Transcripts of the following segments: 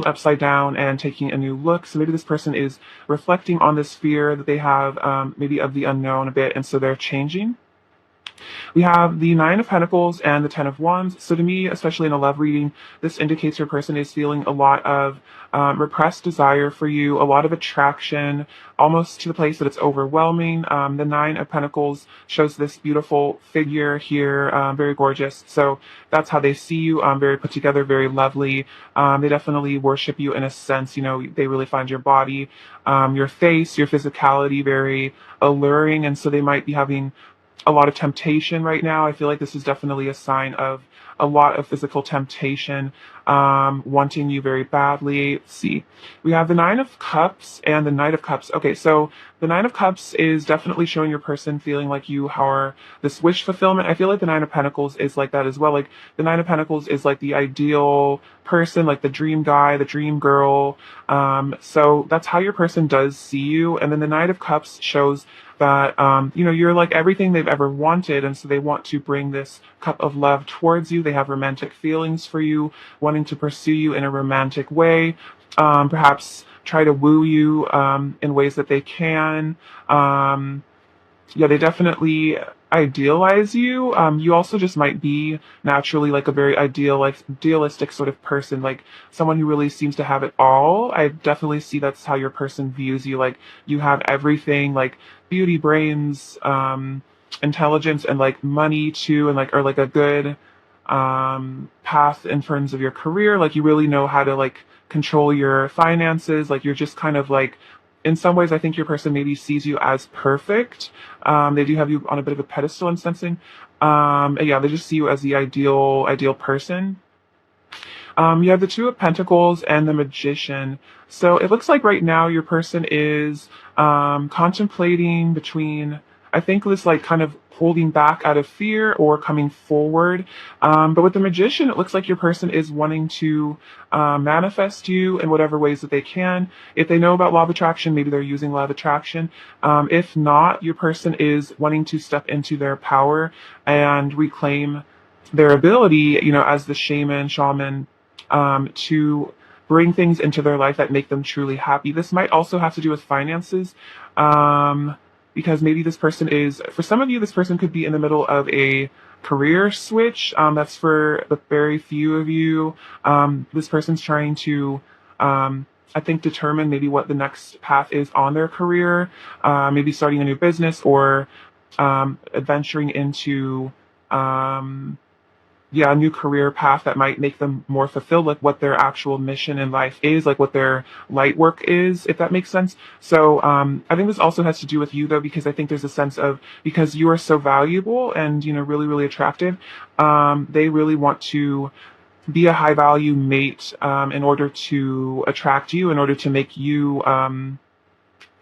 upside down and taking a new look. So maybe this person is reflecting on this fear that they have, maybe of the unknown a bit, and so they're changing. We have the Nine of Pentacles and the Ten of Wands. So to me, especially in a love reading, this indicates your person is feeling a lot of repressed desire for you, a lot of attraction, almost to the place that it's overwhelming. The Nine of Pentacles shows this beautiful figure here, very gorgeous. So that's how they see you, very put together, very lovely. They definitely worship you in a sense. You know, they really find your body, your face, your physicality very alluring. And so they might be having a lot of temptation right now. I feel like this is definitely a sign of a lot of physical temptation, wanting you very badly. Let's see. We have the Nine of Cups and the Knight of Cups. Okay, so the Nine of Cups is definitely showing your person feeling like you are this wish fulfillment. I feel like the Nine of Pentacles is like that as well. Like the Nine of Pentacles is like the ideal person, like the dream guy, the dream girl. So that's how your person does see you. And then the Knight of Cups shows that you're like everything they've ever wanted, and so they want to bring this cup of love towards you. They have romantic feelings for you, wanting to pursue you in a romantic way, perhaps try to woo you in ways that they can. Yeah, they definitely idealize you. You also just might be naturally like a very idealistic sort of person, like someone who really seems to have it all. I definitely see that's how your person views you. Like you have everything, like beauty, brains, intelligence, and like money too, and like or like a good path in terms of your career. Like you really know how to like control your finances. Like you're just kind of like, in some ways, I think your person maybe sees you as perfect. They do have you on a bit of a pedestal in sensing. And yeah, they just see you as the ideal person. You have the Two of Pentacles and the Magician. So it looks like right now your person is contemplating between, I think, this like kind of holding back out of fear or coming forward. But with the Magician, it looks like your person is wanting to manifest you in whatever ways that they can. If they know about law of attraction, maybe they're using law of attraction. If not, your person is wanting to step into their power and reclaim their ability, as the shaman, to bring things into their life that make them truly happy. This might also have to do with finances, because maybe this person is, for some of you, this person could be in the middle of a career switch. That's for the very few of you. This person's trying to, I think, determine maybe what the next path is on their career, maybe starting a new business or adventuring into a new career path that might make them more fulfilled, like what their actual mission in life is, like what their light work is, if that makes sense. So I think this also has to do with you, though, because I think there's a sense of, because you are so valuable and, really, really attractive, they really want to be a high value mate in order to attract you, in order to make you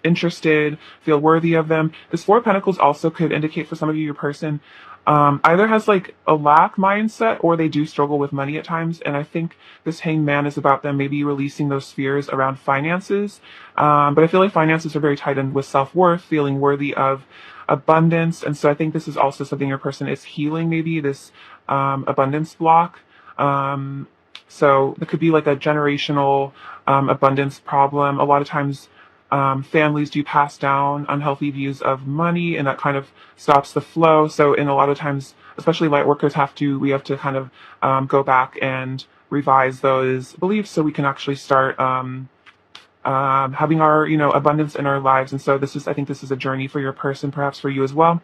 interested, feel worthy of them. This Four of Pentacles also could indicate for some of you, your person either has like a lack mindset or they do struggle with money at times. And I think this Hanged Man is about them maybe releasing those fears around finances. But I feel like finances are very tied in with self-worth, feeling worthy of abundance. And so I think this is also something your person is healing, maybe this abundance block. So it could be like a generational abundance problem. A lot of times families do pass down unhealthy views of money, and that kind of stops the flow. So in a lot of times, especially light workers, we have to kind of go back and revise those beliefs so we can actually start having our, abundance in our lives. And so I think this is a journey for your person, perhaps for you as well.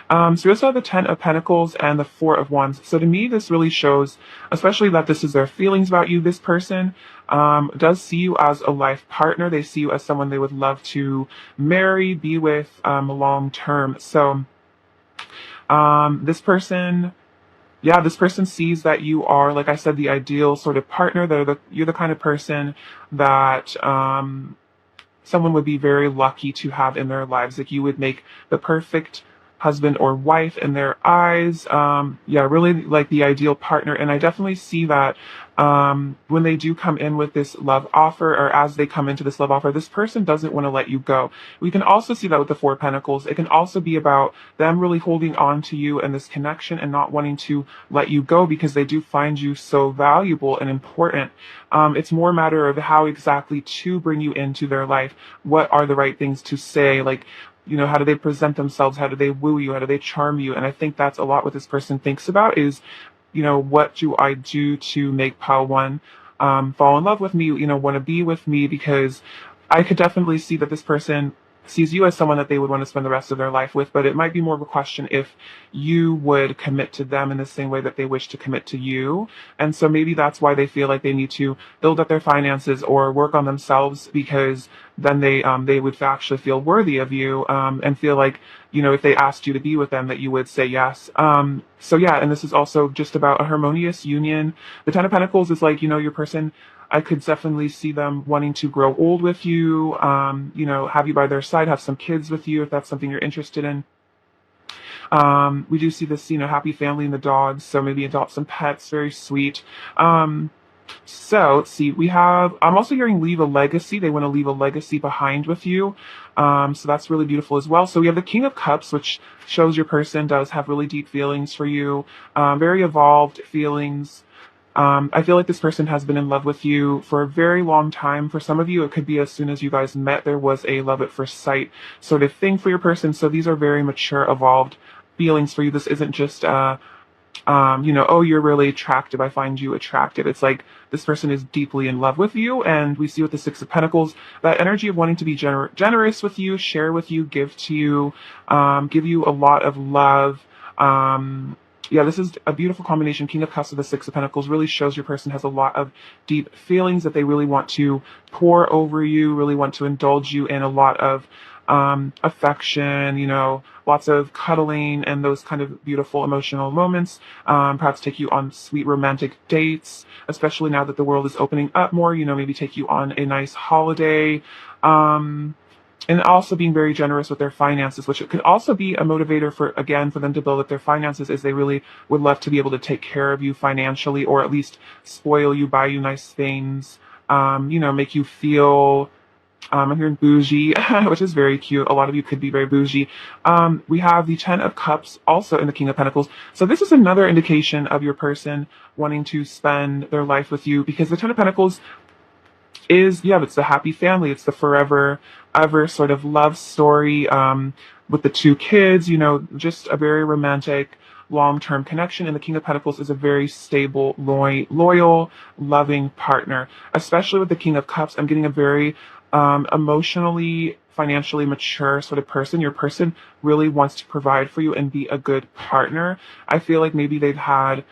So we also have the Ten of Pentacles and the Four of Wands. So to me, this really shows, especially that this is their feelings about you. This person does see you as a life partner. They see you as someone they would love to marry, be with long term. So this person sees that you are, like I said, the ideal sort of partner. You're the kind of person that someone would be very lucky to have in their lives. Like you would make the perfect husband or wife in their eyes. Yeah, really like the ideal partner. And I definitely see that when they do come in with this love offer, or as they come into this love offer, this person doesn't want to let you go. We can also see that with the Four of Pentacles. It can also be about them really holding on to you and this connection and not wanting to let you go because they do find you so valuable and important. It's more a matter of how exactly to bring you into their life. What are the right things to say? Like, how do they present themselves? How do they woo you? How do they charm you? And I think that's a lot what this person thinks about is, what do I do to make pile one fall in love with me, want to be with me? Because I could definitely see that this person sees you as someone that they would want to spend the rest of their life with, but it might be more of a question if you would commit to them in the same way that they wish to commit to you. And so maybe that's why they feel like they need to build up their finances or work on themselves, because then they would actually feel worthy of you, and feel like, if they asked you to be with them, that you would say yes. So yeah, and this is also just about a harmonious union. The Ten of Pentacles is like, your person, I could definitely see them wanting to grow old with you, have you by their side, have some kids with you if that's something you're interested in. We do see this, happy family in the dogs, so maybe adopt some pets, very sweet. So let's see, I'm also hearing leave a legacy. They want to leave a legacy behind with you. So that's really beautiful as well. So we have the King of Cups, which shows your person does have really deep feelings for you, very evolved feelings. I feel like this person has been in love with you for a very long time. For some of you, it could be as soon as you guys met, there was a love at first sight sort of thing for your person. So these are very mature, evolved feelings for you. This isn't just, oh, you're really attractive, I find you attractive. It's like this person is deeply in love with you. And we see with the Six of Pentacles, that energy of wanting to be generous with you, share with you, give to you, give you a lot of love. Yeah, this is a beautiful combination. King of Cups with the Six of Pentacles really shows your person has a lot of deep feelings that they really want to pour over you, really want to indulge you in a lot of affection, lots of cuddling and those kind of beautiful emotional moments. Perhaps take you on sweet romantic dates, especially now that the world is opening up more, maybe take you on a nice holiday. And also being very generous with their finances, which could also be a motivator for them to build up their finances, is they really would love to be able to take care of you financially, or at least spoil you, buy you nice things, make you feel, I'm hearing bougie, which is very cute. A lot of you could be very bougie. We have the Ten of Cups also in the King of Pentacles. So this is another indication of your person wanting to spend their life with you, because the Ten of Pentacles is, it's the happy family. It's the forever ever sort of love story, with the two kids, just a very romantic, long-term connection. And the King of Pentacles is a very stable, loyal, loving partner. Especially with the King of Cups, I'm getting a very emotionally, financially mature sort of person. Your person really wants to provide for you and be a good partner. I feel like maybe they've had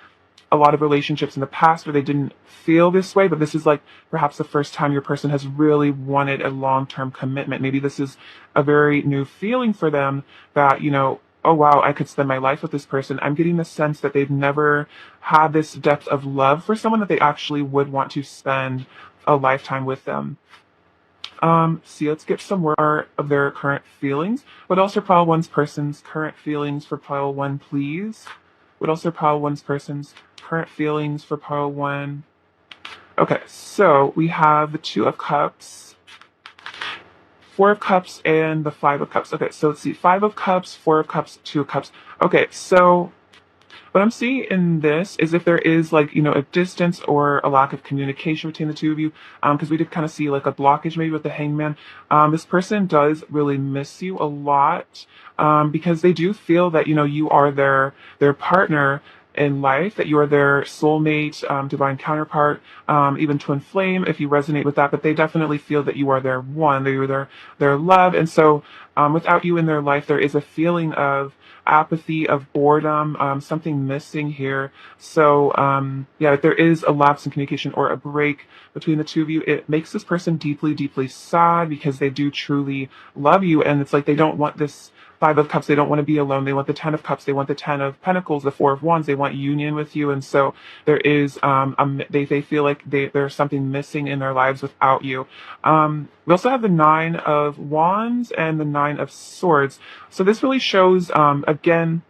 a lot of relationships in the past where they didn't feel this way, but this is like perhaps the first time your person has really wanted a long-term commitment. Maybe this is a very new feeling for them that, oh wow, I could spend my life with this person. I'm getting the sense that they've never had this depth of love for someone that they actually would want to spend a lifetime with them. Let's get some more of their current feelings. What else are pile one's person's current feelings for pile one, please? What else are pile one's person's current feelings for pile one? Okay, so we have the Two of Cups, Four of Cups, and the Five of Cups. Okay, so let's see, Five of Cups, Four of Cups, Two of Cups. Okay, so what I'm seeing in this is if there is like, a distance or a lack of communication between the two of you, because we did kind of see like a blockage maybe with the Hangman. This person does really miss you a lot, because they do feel that, you are their partner in life, that you are their soulmate, divine counterpart, even twin flame, if you resonate with that. But they definitely feel that you are their one, that you are their love. And so without you in their life, there is a feeling of apathy, of boredom, something missing here. So if there is a lapse in communication or a break between the two of you, it makes this person deeply, deeply sad, because they do truly love you. And it's like they don't want this Five of Cups, they don't want to be alone. They want the Ten of Cups. They want the Ten of Pentacles, the Four of Wands. They want union with you. And so there is, they feel like there's something missing in their lives without you. We also have the Nine of Wands and the Nine of Swords. So this really shows, again,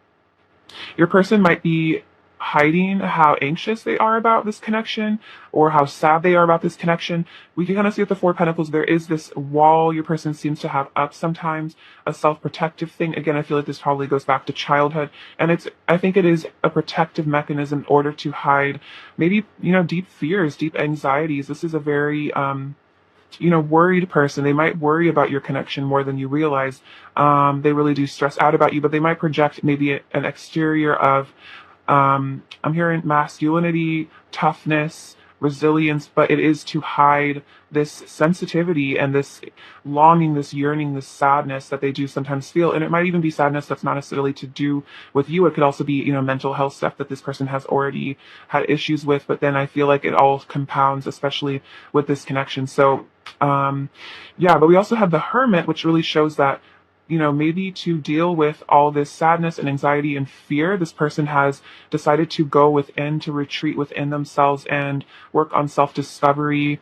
your person might be hiding how anxious they are about this connection or how sad they are about this connection. We can kind of see with the Four of Pentacles, there is this wall your person seems to have up sometimes, a self-protective thing. Again, I feel like this probably goes back to childhood. And I think it is a protective mechanism in order to hide maybe, deep fears, deep anxieties. This is a very, worried person. They might worry about your connection more than you realize. They really do stress out about you, but they might project maybe an exterior of, I'm hearing masculinity, toughness, resilience, but it is to hide this sensitivity and this longing, this yearning, this sadness that they do sometimes feel. And it might even be sadness that's not necessarily to do with you. It could also be, mental health stuff that this person has already had issues with. But then I feel like it all compounds, especially with this connection. So, but we also have the Hermit, which really shows that maybe to deal with all this sadness and anxiety and fear, this person has decided to go within, to retreat within themselves and work on self-discovery,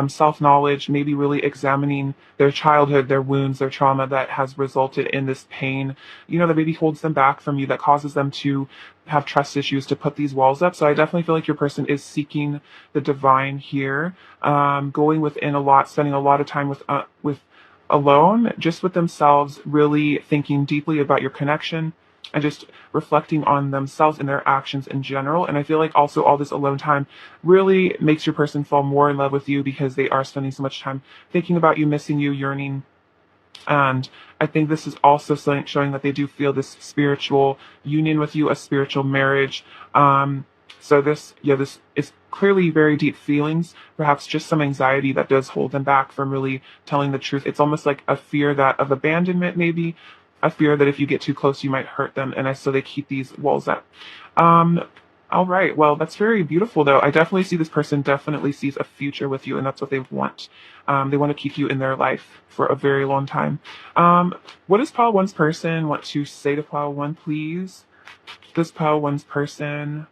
self-knowledge, maybe really examining their childhood, their wounds, their trauma that has resulted in this pain, that maybe holds them back from you, that causes them to have trust issues, to put these walls up. So I definitely feel like your person is seeking the divine here, going within a lot, spending a lot of time with alone, just with themselves, really thinking deeply about your connection and just reflecting on themselves and their actions in general. And I feel like also all this alone time really makes your person fall more in love with you because they are spending so much time thinking about you, missing you, yearning. And I think this is also showing that they do feel this spiritual union with you, a spiritual marriage. So this is clearly very deep feelings, perhaps just some anxiety that does hold them back from really telling the truth. It's almost like a fear of abandonment, maybe a fear that if you get too close, you might hurt them. And so they keep these walls up. All right. Well, that's very beautiful, though. I definitely see this person definitely sees a future with you, and that's what they want. They want to keep you in their life for a very long time. What does Pile One's person want to say to Pile One, please? Does Pile One's person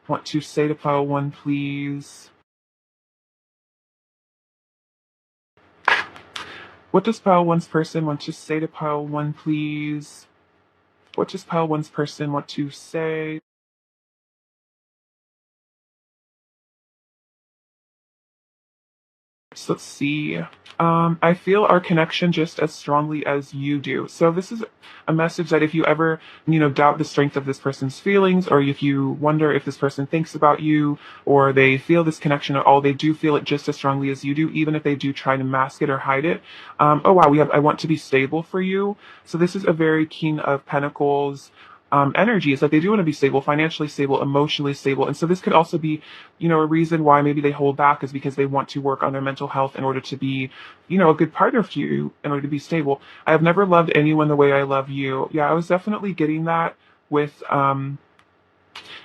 want to say to Pile One, please? What does Pile One's person want to say to Pile One, please? What does Pile One's person want to say? So let's see. I feel our connection just as strongly as you do. So this is a message that if you ever, doubt the strength of this person's feelings, or if you wonder if this person thinks about you, or they feel this connection at all, they do feel it just as strongly as you do, even if they do try to mask it or hide it. Oh wow, I want to be stable for you. So this is a very King of Pentacles energy. It's like they do want to be stable, financially stable, emotionally stable. And so this could also be, a reason why maybe they hold back is because they want to work on their mental health in order to be, a good partner for you, in order to be stable. I have never loved anyone the way I love you. Yeah, I was definitely getting that with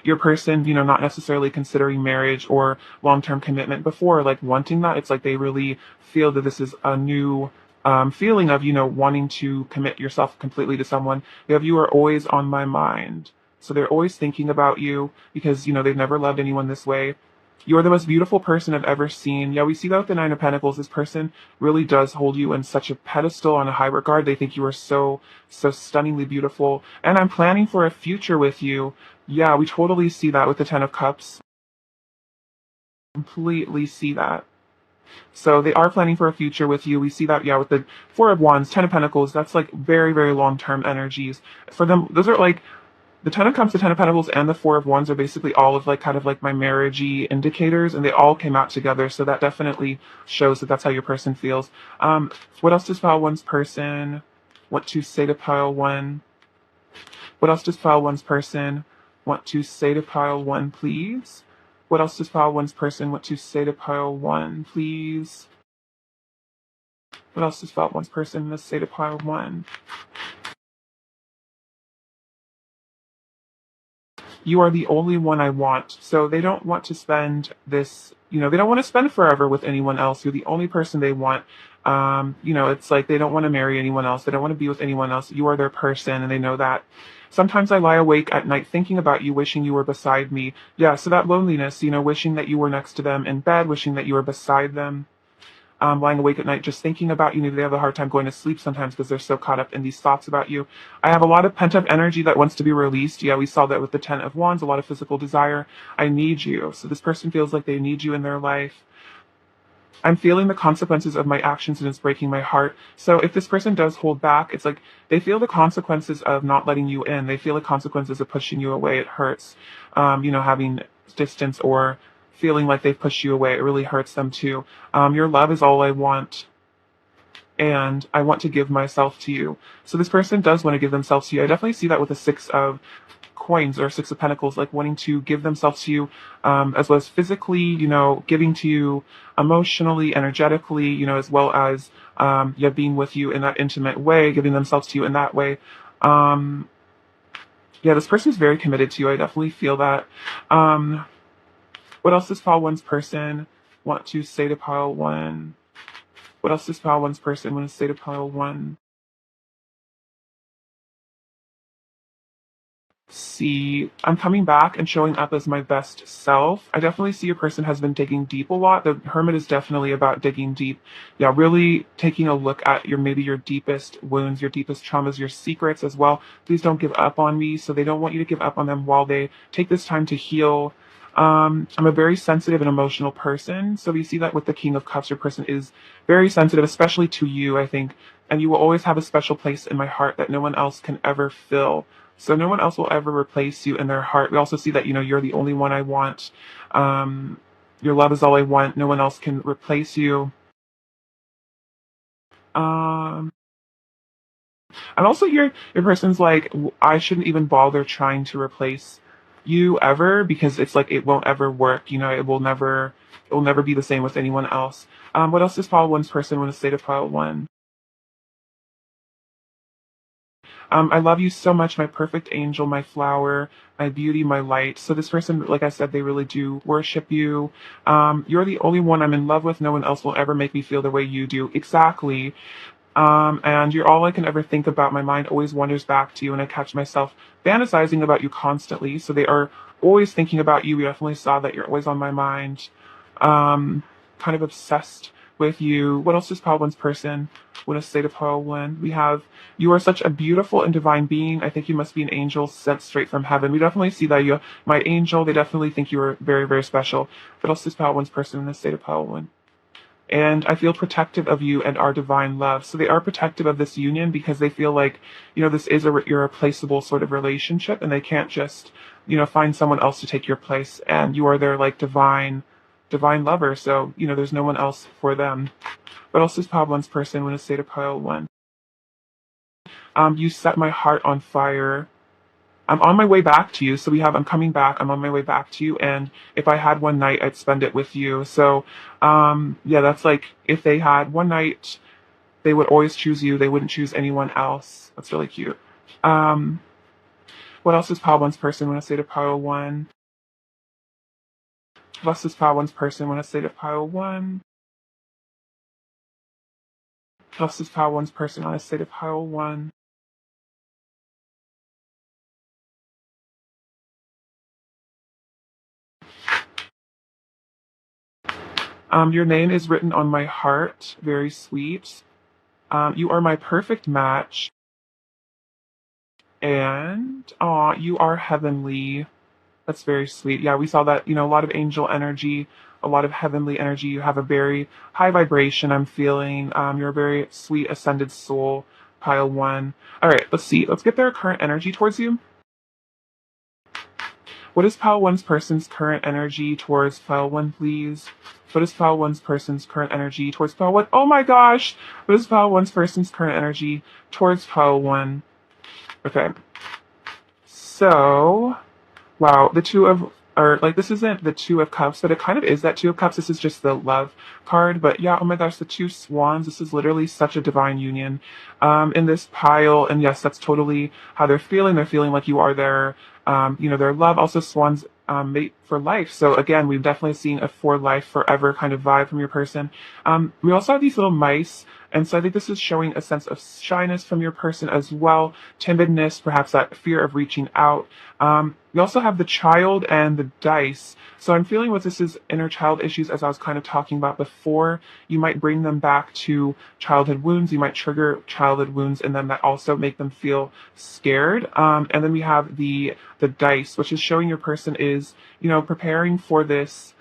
your person, not necessarily considering marriage or long-term commitment before, like wanting that. It's like they really feel that this is a new feeling of, wanting to commit yourself completely to someone. You are always on my mind. So they're always thinking about you because, they've never loved anyone this way. You're the most beautiful person I've ever seen. Yeah, we see that with the Nine of Pentacles. This person really does hold you in such a pedestal, on a high regard. They think you are so, so stunningly beautiful. And I'm planning for a future with you. Yeah, we totally see that with the Ten of Cups. Completely see that. So they are planning for a future with you. We see that, yeah, with the Four of Wands, Ten of Pentacles. That's like very, very long-term energies. For them, those are like the Ten of Cups, the Ten of Pentacles, and the Four of Wands are basically all of like kind of like my marriagey indicators, and they all came out together. So that definitely shows that that's how your person feels. What else does Pile One's person want to say to Pile One? What else does Pile One's person want to say to Pile One, please? What else does Pile One's person want to say to Pile One, please? What else does Pile One's person want to say to Pile One? You are the only one I want. So they don't want to spend this they don't want to spend forever with anyone else. You're the only person they want. It's like they don't want to marry anyone else. They don't want to be with anyone else. You are their person, and they know that. Sometimes I lie awake at night thinking about you, wishing you were beside me. Yeah, so that loneliness, wishing that you were next to them in bed, wishing that you were beside them, lying awake at night just thinking about you. Maybe they have a hard time going to sleep sometimes because they're so caught up in these thoughts about you. I have a lot of pent up energy that wants to be released. Yeah, we saw that with the Ten of Wands, a lot of physical desire. I need you. So this person feels like they need you in their life. I'm feeling the consequences of my actions and it's breaking my heart. So if this person does hold back, it's like they feel the consequences of not letting you in. They feel the consequences of pushing you away. It hurts, having distance or feeling like they've pushed you away. It really hurts them too. Your love is all I want, and I want to give myself to you. So this person does want to give themselves to you. I definitely see that with the Six of Coins or Six of Pentacles, like wanting to give themselves to you, as well as physically, giving to you emotionally, energetically, as well as, being with you in that intimate way, giving themselves to you in that way. This person is very committed to you. I definitely feel that. What else does pile one's person want to say to pile one? What else does pile one's person want to say to pile one? See, I'm coming back and showing up as my best self. I definitely see a person has been digging deep a lot. The Hermit is definitely about digging deep. Yeah, really taking a look at maybe your deepest wounds, your deepest traumas, your secrets as well. Please don't give up on me. So they don't want you to give up on them while they take this time to heal. I'm a very sensitive and emotional person. So we see that with the King of Cups, your person is very sensitive, especially to you, I think. And you will always have a special place in my heart that no one else can ever fill. So no one else will ever replace you in their heart. We also see that, you're the only one I want. Your love is all I want. No one else can replace you. Um, and also your person's like, I shouldn't even bother trying to replace you ever because it's like it won't ever work. It will never be the same with anyone else. What else does pile one's person want to say to pile one? I love you so much, my perfect angel, my flower, my beauty, my light. So this person, like I said, they really do worship you. You're the only one I'm in love with. No one else will ever make me feel the way you do. Exactly. And you're all I can ever think about. My mind always wanders back to you, and I catch myself fantasizing about you constantly. So they are always thinking about you. We definitely saw that you're always on my mind. Um, kind of obsessed with you. What else does pile one's person want to say to pile one? We have, you are such a beautiful and divine being. I think you must be an angel sent straight from heaven. We definitely see that you're my angel. They definitely think you are very, very special. What else does pile one's person want to say to pile one? And I feel protective of you and our divine love. So they are protective of this union because they feel like, this is a irreplaceable sort of relationship, and they can't just, find someone else to take your place. And you are their like divine lover. So, there's no one else for them. What else does pile one's person want to say to pile one? You set my heart on fire. I'm on my way back to you. So I'm coming back. I'm on my way back to you. And if I had one night, I'd spend it with you. So, that's like if they had one night, they would always choose you. They wouldn't choose anyone else. That's really cute. Um, what else does pile one's person want to say to pile one? What else does pile one's person want to say to pile one? What else does pile one's person want to say to pile one? Your name is written on my heart. Very sweet. You are my perfect match. And you are heavenly. That's very sweet. Yeah, we saw that, a lot of angel energy, a lot of heavenly energy. You have a very high vibration, I'm feeling. You're a very sweet, ascended soul, pile one. All right, let's see. Let's get their current energy towards you. What is pile one's person's current energy towards pile one, please? What is pile one's person's current energy towards pile one? Oh my gosh! What is pile one's person's current energy towards pile one? Okay. So, wow, the two of, or like this isn't the Two of Cups, but it kind of is that Two of Cups. This is just the love card. But yeah, oh my gosh, the two swans. This is literally such a divine union in this pile. And yes, that's totally how they're feeling. They're feeling like you are their, their love. Also, swans mate for life. So again, we've definitely seen a for life, forever kind of vibe from your person. We also have these little mice. And so I think this is showing a sense of shyness from your person as well, timidness, perhaps that fear of reaching out. We also have the child and the dice. So I'm feeling what this is inner child issues, as I was kind of talking about before. You might bring them back to childhood wounds. You might trigger childhood wounds, and then that also make them feel scared. And then we have the dice, which is showing your person is, preparing for this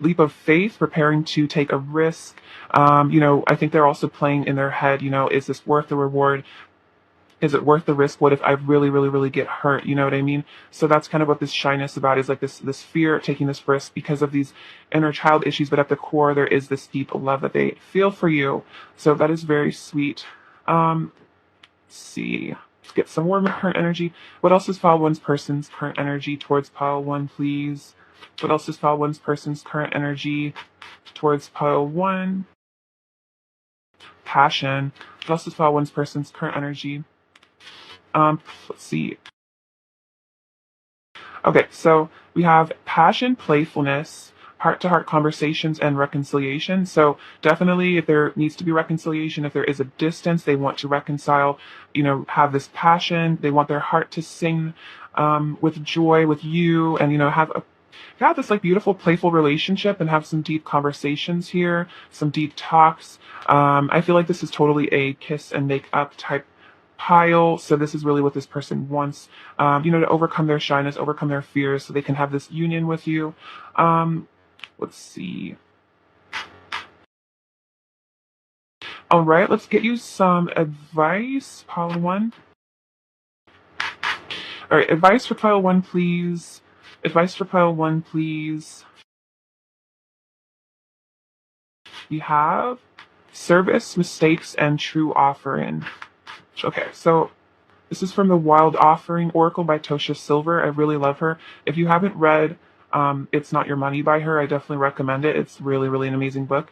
leap of faith, preparing to take a risk. I think they're also playing in their head, is this worth the reward? Is it worth the risk? What if I really, really, really get hurt? You know what I mean? So that's kind of what this shyness about is, like this fear of taking this risk because of these inner child issues. But at the core, there is this deep love that they feel for you. So that is very sweet. Let's see. Let's get some more current energy. What else is pile one's person's current energy towards pile one, please? What else is pile one's person's current energy towards pile one? Passion. What else is pile one's person's current energy? Let's see. Okay, so we have passion, playfulness, heart-to-heart conversations, and reconciliation. So definitely, if there needs to be reconciliation, if there is a distance, they want to reconcile, have this passion. They want their heart to sing with joy with you, and have this like beautiful, playful relationship and have some deep conversations here, some deep talks. I feel like this is totally a kiss and make up type pile. So this is really what this person wants, to overcome their shyness, overcome their fears, so they can have this union with you. Let's see. All right, let's get you some advice, pile one. All right, advice for pile one, please. Advice for pile one, please. We have service, mistakes, and true offering. Okay, so this is from the Wild Offering Oracle by Tosha Silver. I really love her. If you haven't read It's Not Your Money by her, I definitely recommend it. It's really, really an amazing book.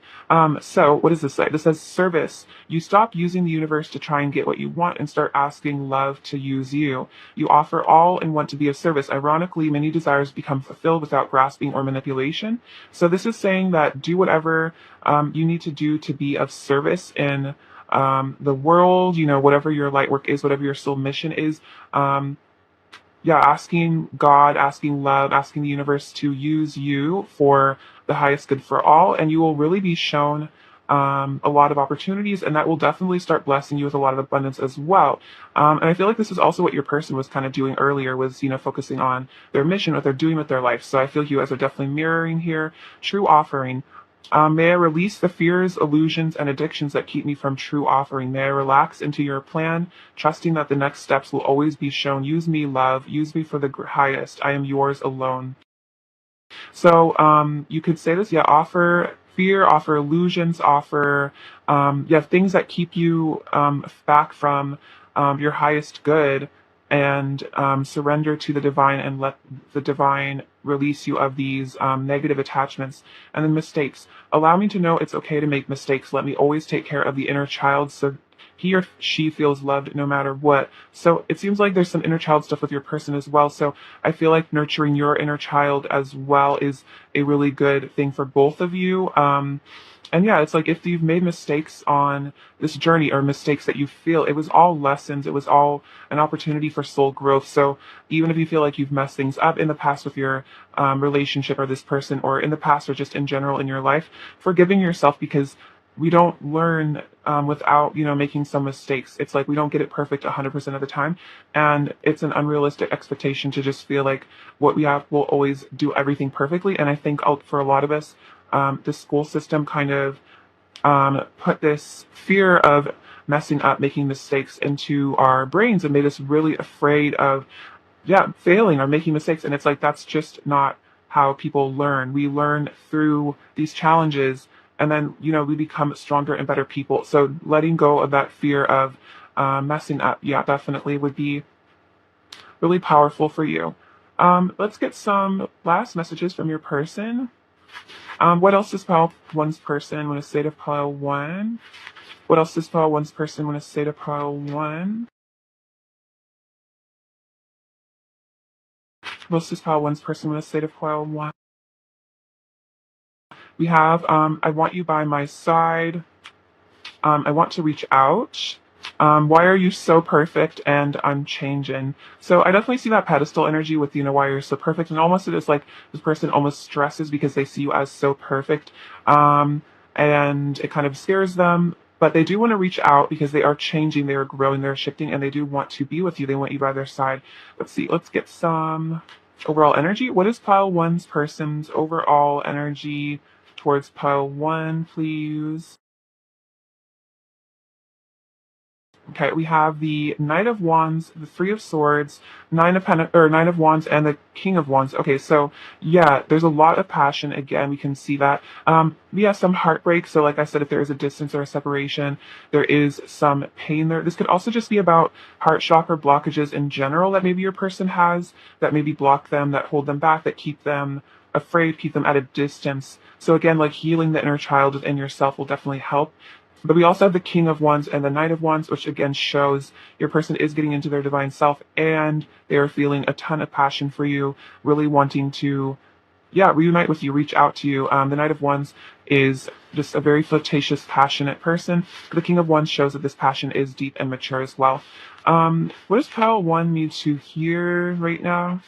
So what does this say? This says service. You stop using the universe to try and get what you want and start asking love to use you. You offer all and want to be of service. Ironically, many desires become fulfilled without grasping or manipulation. So this is saying that do whatever you need to do to be of service in the world, whatever your light work is, whatever your soul mission is. Asking God, asking love, asking the universe to use you for the highest good for all, and you will really be shown a lot of opportunities, and that will definitely start blessing you with a lot of abundance as well. And I feel like this is also what your person was kind of doing earlier, was focusing on their mission, what they're doing with their life. So I feel you guys are definitely mirroring here. True offering. May I release the fears, illusions, and addictions that keep me from true offering. May I relax into your plan, trusting that the next steps will always be shown. Use me, love. Use me for the highest. I am yours alone. So you could say this, offer fear, offer illusions, offer things that keep you back from your highest good, and surrender to the divine and let the divine release you of these negative attachments. And then mistakes. Allow me to know it's okay to make mistakes. Let me always take care of the inner child so he or she feels loved no matter what. So it seems like there's some inner child stuff with your person as well. So I feel like nurturing your inner child as well is a really good thing for both of you. And it's like if you've made mistakes on this journey, or mistakes that you feel, it was all lessons. It was all an opportunity for soul growth. So even if you feel like you've messed things up in the past with your relationship or this person, or in the past or just in general in your life, forgiving yourself, because we don't learn without making some mistakes. It's like we don't get it perfect 100% of the time, and it's an unrealistic expectation to just feel like what we have will always do everything perfectly. And I think for a lot of us, the school system kind of put this fear of messing up, making mistakes into our brains, and made us really afraid of failing or making mistakes. And it's like that's just not how people learn. We learn through these challenges, and then we become stronger and better people. So letting go of that fear of messing up, definitely would be really powerful for you. Let's get some last messages from your person. What else does pile one's person want to say to pile one? What else does pile one's person want to say to pile one? Most is pile one's person with a state of pile one. We have, I want you by my side. I want to reach out. Why are you so perfect and I'm changing? So I definitely see that pedestal energy with, why you're so perfect. And almost it is like this person almost stresses because they see you as so perfect. And it kind of scares them. But they do want to reach out because they are changing, they are growing, they're shifting, and they do want to be with you. They want you by their side. Let's see, let's get some overall energy. What is pile one's person's overall energy towards pile one, please? Okay, we have the Knight of Wands, the Three of Swords, Nine of Wands, and the King of Wands. Okay, so yeah, there's a lot of passion. Again, we can see that. We have some heartbreak. So, like I said, if there is a distance or a separation, there is some pain there. This could also just be about heart chakra blockages in general that maybe your person has, that maybe block them, that hold them back, that keep them afraid, keep them at a distance. So again, like healing the inner child within yourself will definitely help. But we also have the King of Wands and the Knight of Wands, which again shows your person is getting into their divine self and they are feeling a ton of passion for you, really wanting to, reunite with you, reach out to you. The Knight of Wands is just a very flirtatious, passionate person. The King of Wands shows that this passion is deep and mature as well. What does pile one need to hear right now?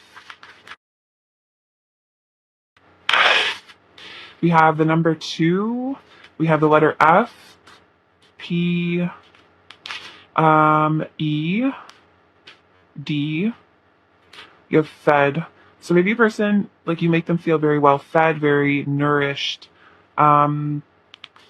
We have the number 2. We have the letter F, P, E, D. You have fed. So maybe a person, like you make them feel very well fed, very nourished.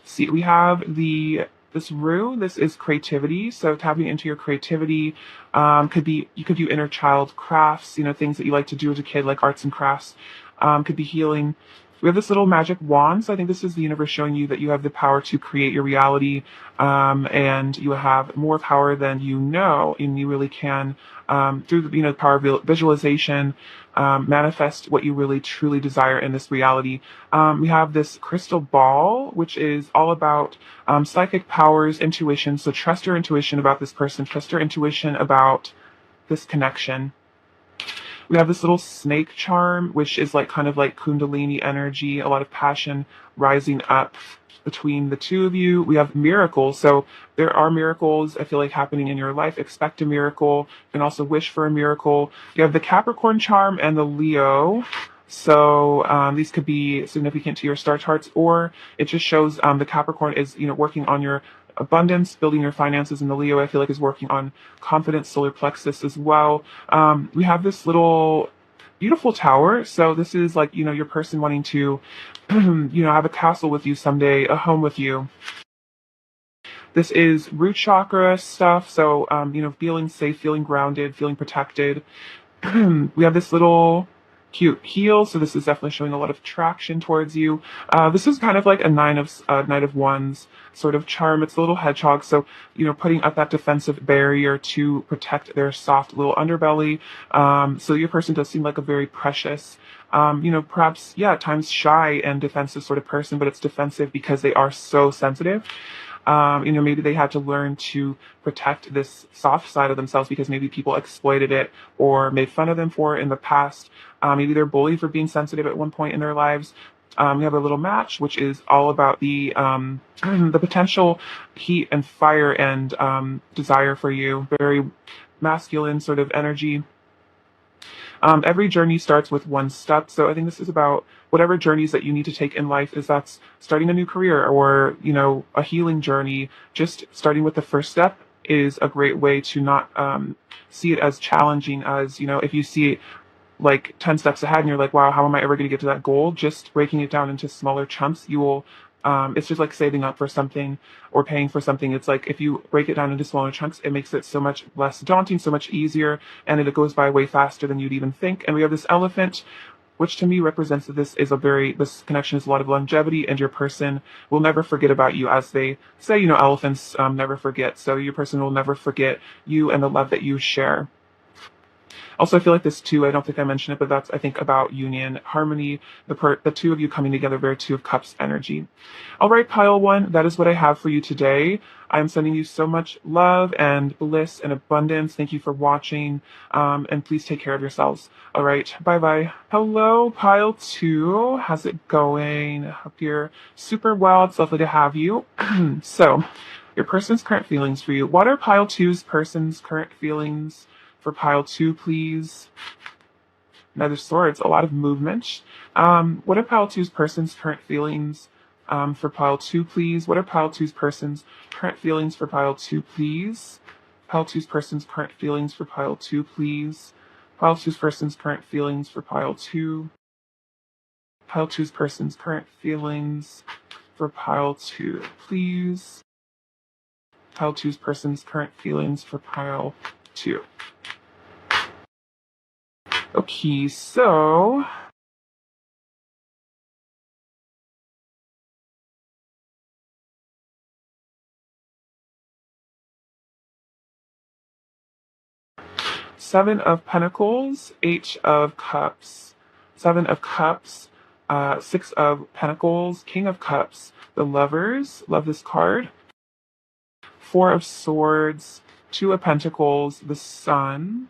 See, we have this rue. This is creativity. So tapping into your creativity you could do inner child crafts, things that you like to do as a kid, like arts and crafts. Could be healing. We have this little magic wand. So I think this is the universe showing you that you have the power to create your reality, and you have more power than you know, and you really can, through the power of visualization, manifest what you really truly desire in this reality. We have this crystal ball, which is all about psychic powers, intuition. So trust your intuition about this person. Trust your intuition about this connection. We have this little snake charm, which is like kind of like Kundalini energy, a lot of passion rising up between the two of you. We have miracles. So there are miracles, I feel like, happening in your life. Expect a miracle. You can also wish for a miracle. You have the Capricorn charm and the Leo. So these could be significant to your star charts, or it just shows the Capricorn is, working on your abundance, building your finances, and the Leo, I feel like, is working on confidence, solar plexus as well. We have this little beautiful tower. So this is like, your person wanting to, have a castle with you someday, a home with you. This is root chakra stuff. So, feeling safe, feeling grounded, feeling protected. We have this little cute heel. So this is definitely showing a lot of traction towards you. This is kind of like a Knight of Wands sort of charm. It's a little hedgehog. So, putting up that defensive barrier to protect their soft little underbelly. So your person does seem like a very precious, perhaps, at times shy and defensive sort of person, but it's defensive because they are so sensitive. Maybe they had to learn to protect this soft side of themselves because maybe people exploited it or made fun of them for it in the past. Maybe they're bullied for being sensitive at one point in their lives. We have a little match, which is all about the the potential heat and fire and desire for you. Very masculine sort of energy. Every journey starts with one step. So I think this is about whatever journeys that you need to take in life, is that's starting a new career or, a healing journey. Just starting with the first step is a great way to not see it as challenging as, if you see it like 10 steps ahead and you're like, wow, how am I ever going to get to that goal? Just breaking it down into smaller chunks, you will, it's just like saving up for something or paying for something. It's like if you break it down into smaller chunks, it makes it so much less daunting, so much easier, and it goes by way faster than you'd even think. And we have this elephant, which to me represents that this connection is a lot of longevity, and your person will never forget about you. As they say, elephants never forget. So your person will never forget you and the love that you share. Also, I feel like this too, I don't think I mentioned it, but that's, I think, about union, harmony, the two of you coming together, very Two of Cups energy. All right, pile one, that is what I have for you today. I'm sending you so much love and bliss and abundance. Thank you for watching, and please take care of yourselves. All right, bye-bye. Hello, pile two. How's it going? Hope you're super well. It's lovely to have you. So, your person's current feelings for you. What are pile two's person's current feelings for pile two, please? Knight of Swords, a lot of movement. What are pile two's person's current feelings for pile two, please? What are pile two's person's current feelings for pile two, please? Pile two's person's current feelings for pile two, please. Pile two's person's current feelings for pile two. Pile two's person's current feelings for pile two, please. Pile two's person's current feelings for pile two. Okay, so Seven of Pentacles, Eight of Cups, Seven of Cups, Six of Pentacles, King of Cups, the Lovers, love this card, Four of Swords, Two of Pentacles, the Sun,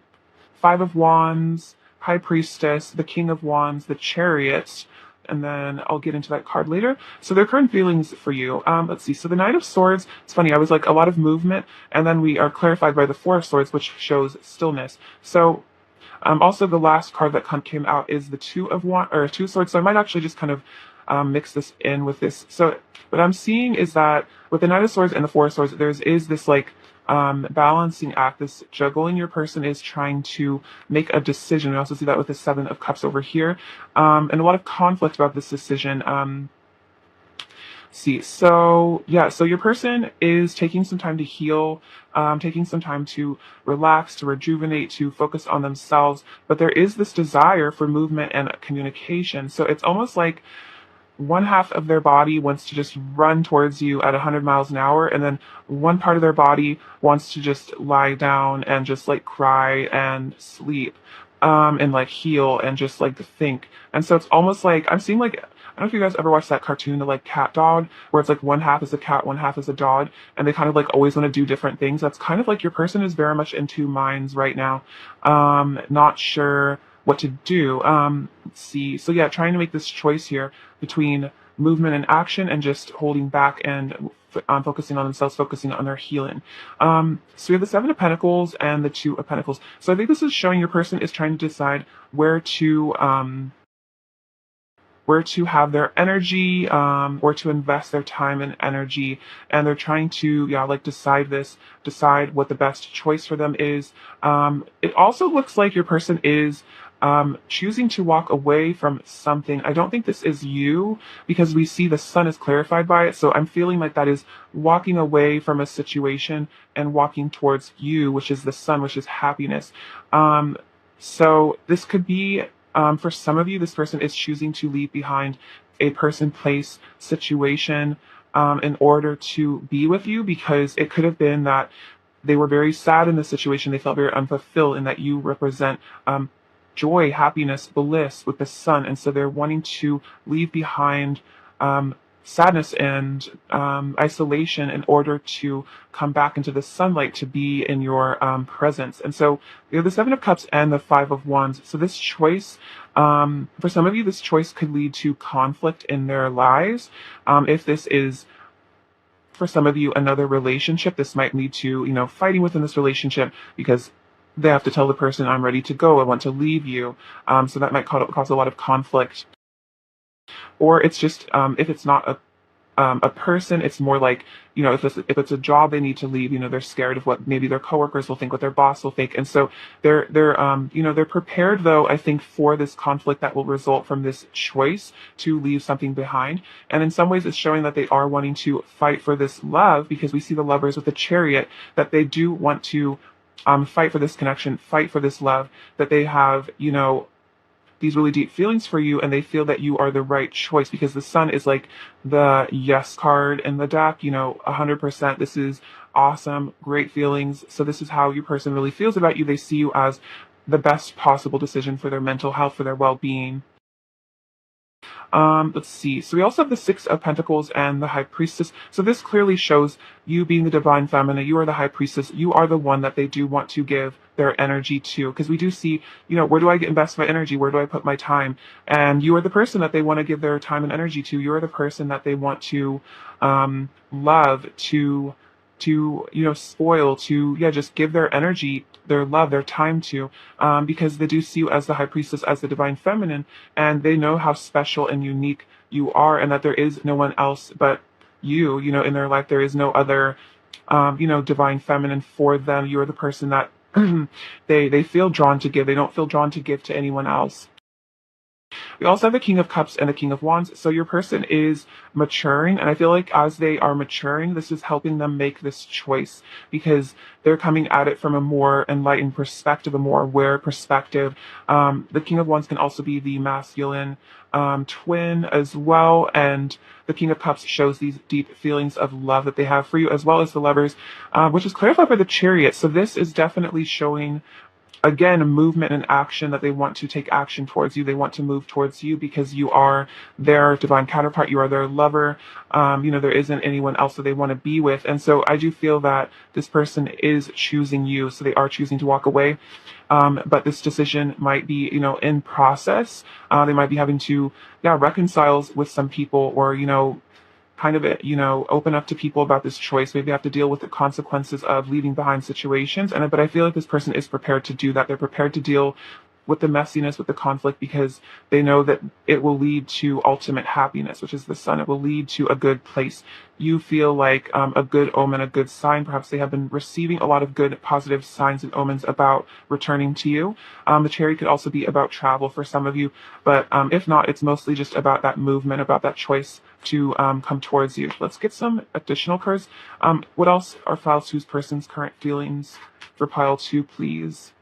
Five of Wands, High Priestess, the King of Wands, the Chariot, and then I'll get into that card later. So their current feelings for you. Let's see. So the Knight of Swords, it's funny, I was like a lot of movement, and then we are clarified by the Four of Swords, which shows stillness. So also the last card that came out is the Two of Swords. So I might actually just kind of mix this in with this. So what I'm seeing is that with the Knight of Swords and the Four of Swords, is this like balancing act, this juggling. Your person is trying to make a decision. We also see that with the Seven of Cups over here, and a lot of conflict about this decision. So your person is taking some time to heal, taking some time to relax, to rejuvenate, to focus on themselves, but there is this desire for movement and communication. So it's almost like one half of their body wants to just run towards you at 100 miles an hour, and then one part of their body wants to just lie down and just like cry and sleep, and like heal and just like think. And so it's almost like I'm seeing like, I don't know if you guys ever watched that cartoon, the like cat dog, where it's like one half is a cat, one half is a dog, and they kind of like always want to do different things. That's kind of like your person is very much in two minds right now, not sure what to do. Let's see. So yeah, trying to make this choice here between movement and action, and just holding back and focusing on themselves, focusing on their healing. So we have the Seven of Pentacles and the Two of Pentacles. So I think this is showing your person is trying to decide where to have their energy, or to invest their time and energy, and they're trying to decide what the best choice for them is. It also looks like your person is choosing to walk away from something. I don't think this is you, because we see the Sun is clarified by it, so I'm feeling like that is walking away from a situation and walking towards you, which is the Sun, which is happiness. So this could be, for some of you, this person is choosing to leave behind a person, place, situation, in order to be with you, because it could have been that they were very sad in the situation. They felt very unfulfilled, and that you represent joy, happiness, bliss with the Sun. And so they're wanting to leave behind sadness and isolation in order to come back into the sunlight, to be in your presence. And so you have the Seven of Cups and the Five of Wands. So this choice, for some of you, this choice could lead to conflict in their lives. If this is, for some of you, another relationship, this might lead to, fighting within this relationship, because they have to tell the person, I'm ready to go, I want to leave you. So that might cause a lot of conflict. Or it's just, if it's not a person, it's more like, if it's a job they need to leave, they're scared of what maybe their coworkers will think, what their boss will think. And so they're prepared, though, I think, for this conflict that will result from this choice to leave something behind. And in some ways it's showing that they are wanting to fight for this love, because we see the Lovers with the Chariot, that they do want to fight for this connection, fight for this love, that they have, these really deep feelings for you, and they feel that you are the right choice, because the Sun is like the yes card in the deck, 100%. This is awesome, great feelings. So this is how your person really feels about you. They see you as the best possible decision for their mental health, for their well-being. Let's see. So we also have the Six of Pentacles and the High Priestess. So this clearly shows you being the divine feminine. You are the High Priestess. You are the one that they do want to give their energy to. Because we do see, where do I invest my energy? Where do I put my time? And you are the person that they want to give their time and energy to. You are the person that they want to love, to spoil, to just give their energy, their love, their time to, because they do see you as the High Priestess, as the divine feminine, and they know how special and unique you are, and that there is no one else but you. In their life, there is no other divine feminine for them. You are the person that they feel drawn to give. They don't feel drawn to give to anyone else. We also have the King of Cups and the King of Wands. So your person is maturing, and I feel like as they are maturing, this is helping them make this choice, because they're coming at it from a more enlightened perspective, a more aware perspective. The King of Wands can also be the masculine twin as well, and the King of Cups shows these deep feelings of love that they have for you, as well as the Lovers, which is clarified by the Chariot. So this is definitely showing, again, a movement and action, that they want to take action towards you. They want to move towards you because you are their divine counterpart. You are their lover. There isn't anyone else that they want to be with. And so I do feel that this person is choosing you. So they are choosing to walk away. But this decision might be, in process. They might be having to, reconcile with some people, or, kind of, open up to people about this choice. Maybe have to deal with the consequences of leaving behind situations. But I feel like this person is prepared to do that. They're prepared to deal with the messiness, with the conflict, because they know that it will lead to ultimate happiness, which is the Sun. It will lead to a good place. You feel like a good omen, a good sign. Perhaps they have been receiving a lot of good, positive signs and omens about returning to you. The Chariot could also be about travel for some of you, but if not, it's mostly just about that movement, about that choice to come towards you. Let's get some additional cards. What else are Pile 2's person's current feelings for Pile 2, please?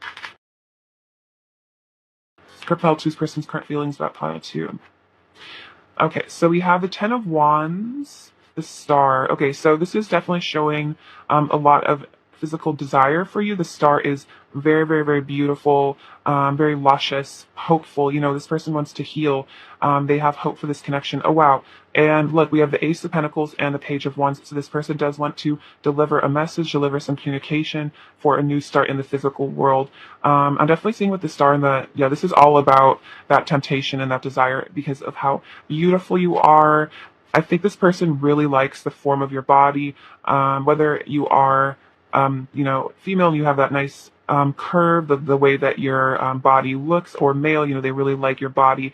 Pile 2's person's current feelings about Pile 2. Okay, so we have the Ten of Wands, the Star. Okay, so this is definitely showing a lot of physical desire for you. The Star is very, very, very beautiful, very luscious, hopeful. This person wants to heal. They have hope for this connection. Oh, wow. And look, we have the Ace of Pentacles and the Page of Wands. So this person does want to deliver a message, deliver some communication for a new start in the physical world. I'm definitely seeing with the Star and this is all about that temptation and that desire because of how beautiful you are. I think this person really likes the form of your body, whether you are female and you have that nice curve, the way that your body looks, or male, they really like your body.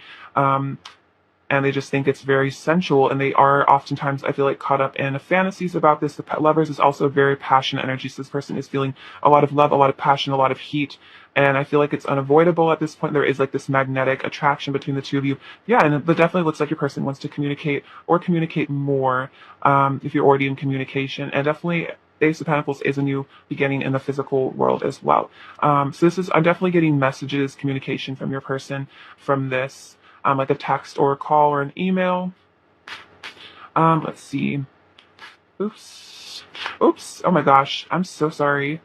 And they just think it's very sensual, and they are oftentimes, I feel like, caught up in fantasies about this. The Lovers is also a very passionate energy, so this person is feeling a lot of love, a lot of passion, a lot of heat, and I feel like it's unavoidable at this point. There is like this magnetic attraction between the two of you. Yeah, and it definitely looks like your person wants to communicate or communicate more if you're already in communication, and definitely Ace of Pentacles is a new beginning in the physical world as well. So I'm definitely getting messages, communication from your person from this. Like a text or a call or an email. Let's see. Oops. Oh my gosh. I'm so sorry.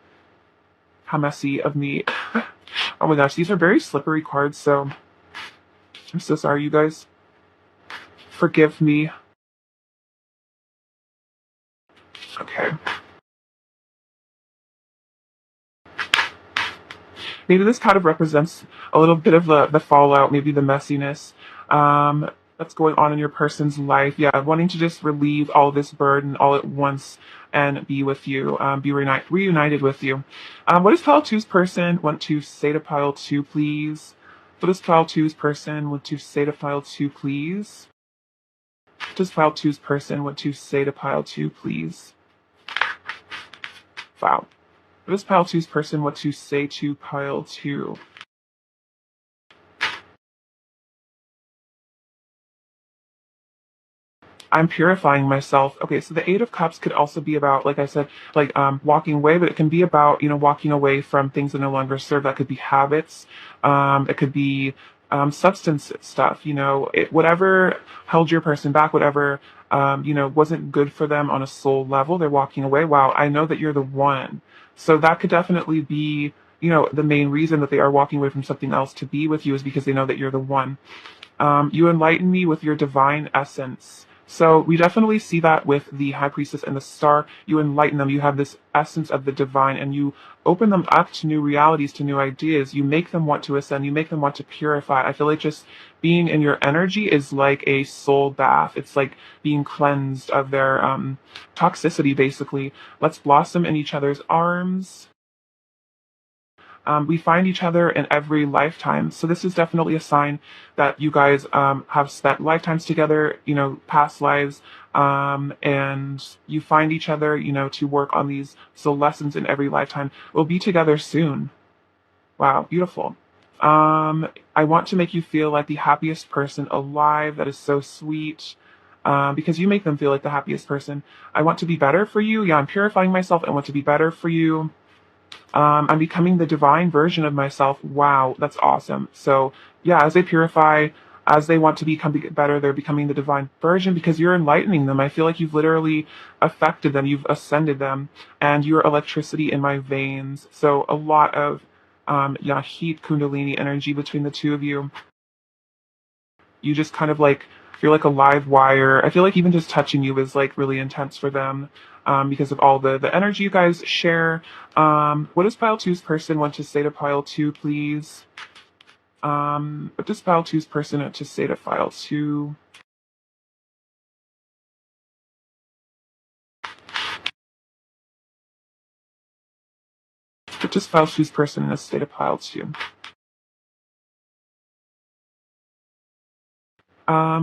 How messy of me. Oh my gosh. These are very slippery cards, so I'm so sorry, you guys. Forgive me. Okay. Maybe this kind of represents a little bit of the fallout, maybe the messiness that's going on in your person's life. Yeah, wanting to just relieve all this burden all at once and be with you, be reunited with you. What does Pile 2's person want to say to Pile 2, please? What does Pile 2's person want to say to Pile 2, please? What does Pile 2's person want to say to Pile 2, please? Wow. What does Pile 2's person want to say to Pile 2? I'm purifying myself. Okay, so the Eight of Cups could also be about, like I said, like walking away, but it can be about, walking away from things that no longer serve. That could be habits. It could be substance stuff, whatever held your person back, whatever, wasn't good for them on a soul level, they're walking away. Wow, I know that you're the one. So that could definitely be, the main reason that they are walking away from something else to be with you is because they know that you're the one. You enlighten me with your divine essence. So we definitely see that with the high priestess and the star. You enlighten them. You have this essence of the divine, and you open them up to new realities, to new ideas. You make them want to ascend. You make them want to purify. I feel like just being in your energy is like a soul bath. It's like being cleansed of their toxicity, basically. Let's blossom in each other's arms. We find each other in every lifetime. So this is definitely a sign that you guys have spent lifetimes together, past lives, and you find each other, to work on these soul lessons in every lifetime. We'll be together soon. Wow, beautiful. I want to make you feel like the happiest person alive. That is so sweet. Because you make them feel like the happiest person. I want to be better for you. Yeah, I'm purifying myself. I want to be better for you. I'm becoming the divine version of myself. Wow, that's awesome. So yeah, as they purify, as they want to become better, they're becoming the divine version because you're enlightening them. I feel like you've literally affected them, you've ascended them, and you're electricity in my veins. So a lot of heat kundalini energy between the two of you. You just kind of like you're like a live wire. I feel like even just touching you is like really intense for them because of all the energy you guys share. What does pile two's person want to say to pile two, please? What does pile two's person want to say to pile two? What does pile two's person in a state of pile two?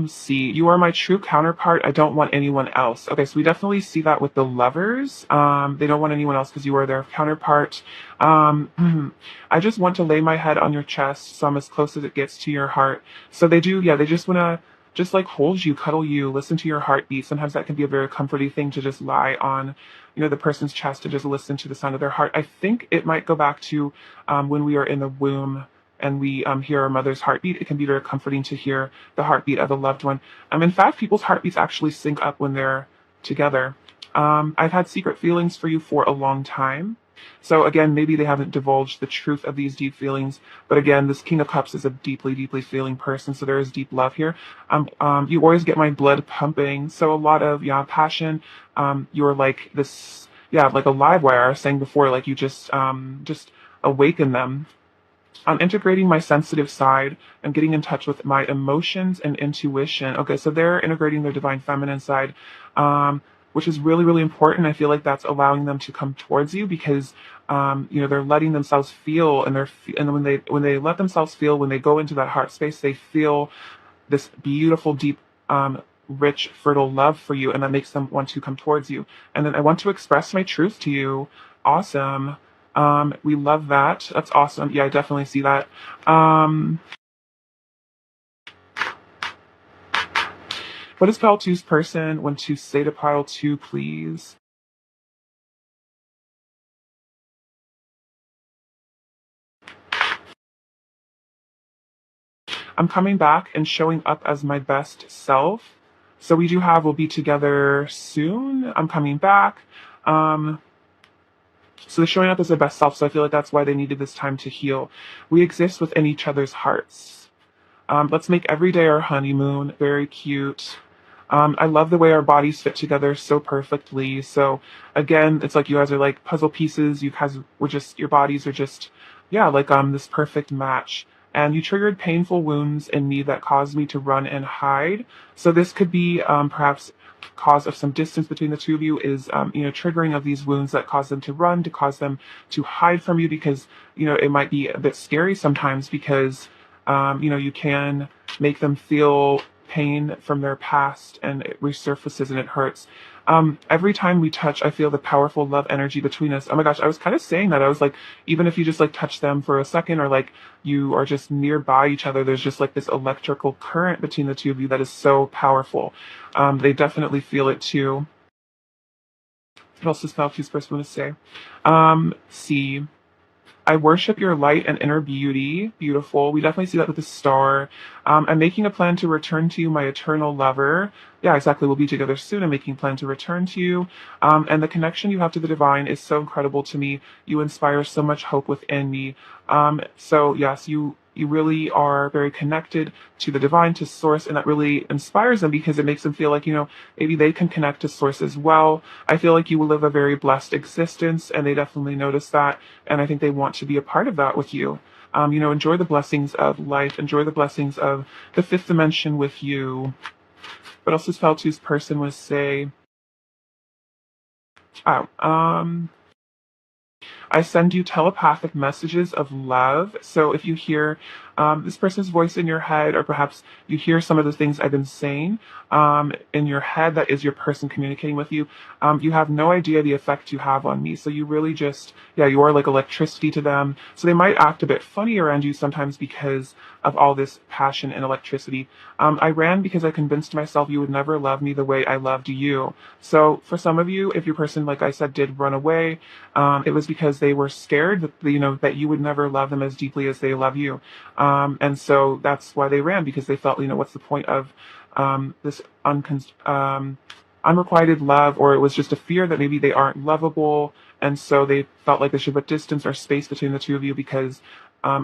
See, you are my true counterpart. I don't want anyone else. Okay, so we definitely see that with the lovers. They don't want anyone else because you are their counterpart. I just want to lay my head on your chest so I'm as close as it gets to your heart. So they do, yeah, they just want to just like hold you, cuddle you, listen to your heartbeat. Sometimes that can be a very comforting thing to just lie on, the person's chest to just listen to the sound of their heart. I think it might go back to when we are in the womb and we hear our mother's heartbeat. It can be very comforting to hear the heartbeat of a loved one. In fact, people's heartbeats actually sync up when they're together. I've had secret feelings for you for a long time. So again, maybe they haven't divulged the truth of these deep feelings, but again, this King of Cups is a deeply, deeply feeling person, so there is deep love here. You always get my blood pumping, so a lot of passion. You're like this, like a live wire. I was saying before, like you just awaken them. I'm integrating my sensitive side and getting in touch with my emotions and intuition. Okay, so they're integrating their divine feminine side, which is really, really important. I feel like that's allowing them to come towards you because, they're letting themselves feel, and when they let themselves feel, when they go into that heart space, they feel this beautiful, deep, rich, fertile love for you, and that makes them want to come towards you. And then I want to express my truth to you. Awesome. We love that. That's awesome. Yeah, I definitely see that. What does pile two's person want to say to pile two, please? I'm coming back and showing up as my best self. So we'll be together soon. I'm coming back. So they're showing up as their best self. So I feel like that's why they needed this time to heal. We exist within each other's hearts. Let's make every day our honeymoon. Very cute. I love the way our bodies fit together so perfectly. So again, it's like you guys are like puzzle pieces. Your bodies are just, like this perfect match. And you triggered painful wounds in me that caused me to run and hide. So this could be perhaps cause of some distance between the two of you is triggering of these wounds that cause them to run, to cause them to hide from you because it might be a bit scary sometimes because you can make them feel pain from their past and it resurfaces and it hurts. Every time we touch, I feel the powerful love energy between us. Oh my gosh, I was kind of saying that. I was like, even if you just like touch them for a second or like you are just nearby each other, there's just like this electrical current between the two of you that is so powerful. They definitely feel it too. What else does Maltese person want to say? See. I worship your light and inner beauty. Beautiful. We definitely see that with the star. I'm making a plan to return to you, my eternal lover. Yeah, exactly. We'll be together soon. I'm making a plan to return to you. And the connection you have to the divine is so incredible to me. You inspire so much hope within me. So yes, you really are very connected to the divine, to source, and that really inspires them because it makes them feel like, maybe they can connect to source as well. I feel like you will live a very blessed existence, and they definitely notice that. And I think they want to be a part of that with you. Enjoy the blessings of life, enjoy the blessings of the fifth dimension with you. What else does Faltu's person was say? Oh, I send you telepathic messages of love. So if you hear this person's voice in your head, or perhaps you hear some of the things I've been saying in your head, that is your person communicating with you. You have no idea the effect you have on me. So you really just, yeah, you are like electricity to them. So they might act a bit funny around you sometimes because of all this passion and electricity. I ran because I convinced myself you would never love me the way I loved you. So for some of you, if your person, like I said, did run away, it was because they were scared that that you would never love them as deeply as they love you, and so that's why they ran, because they felt, what's the point of this unrequited love, or it was just a fear that maybe they aren't lovable, and so they felt like they should put distance or space between the two of you because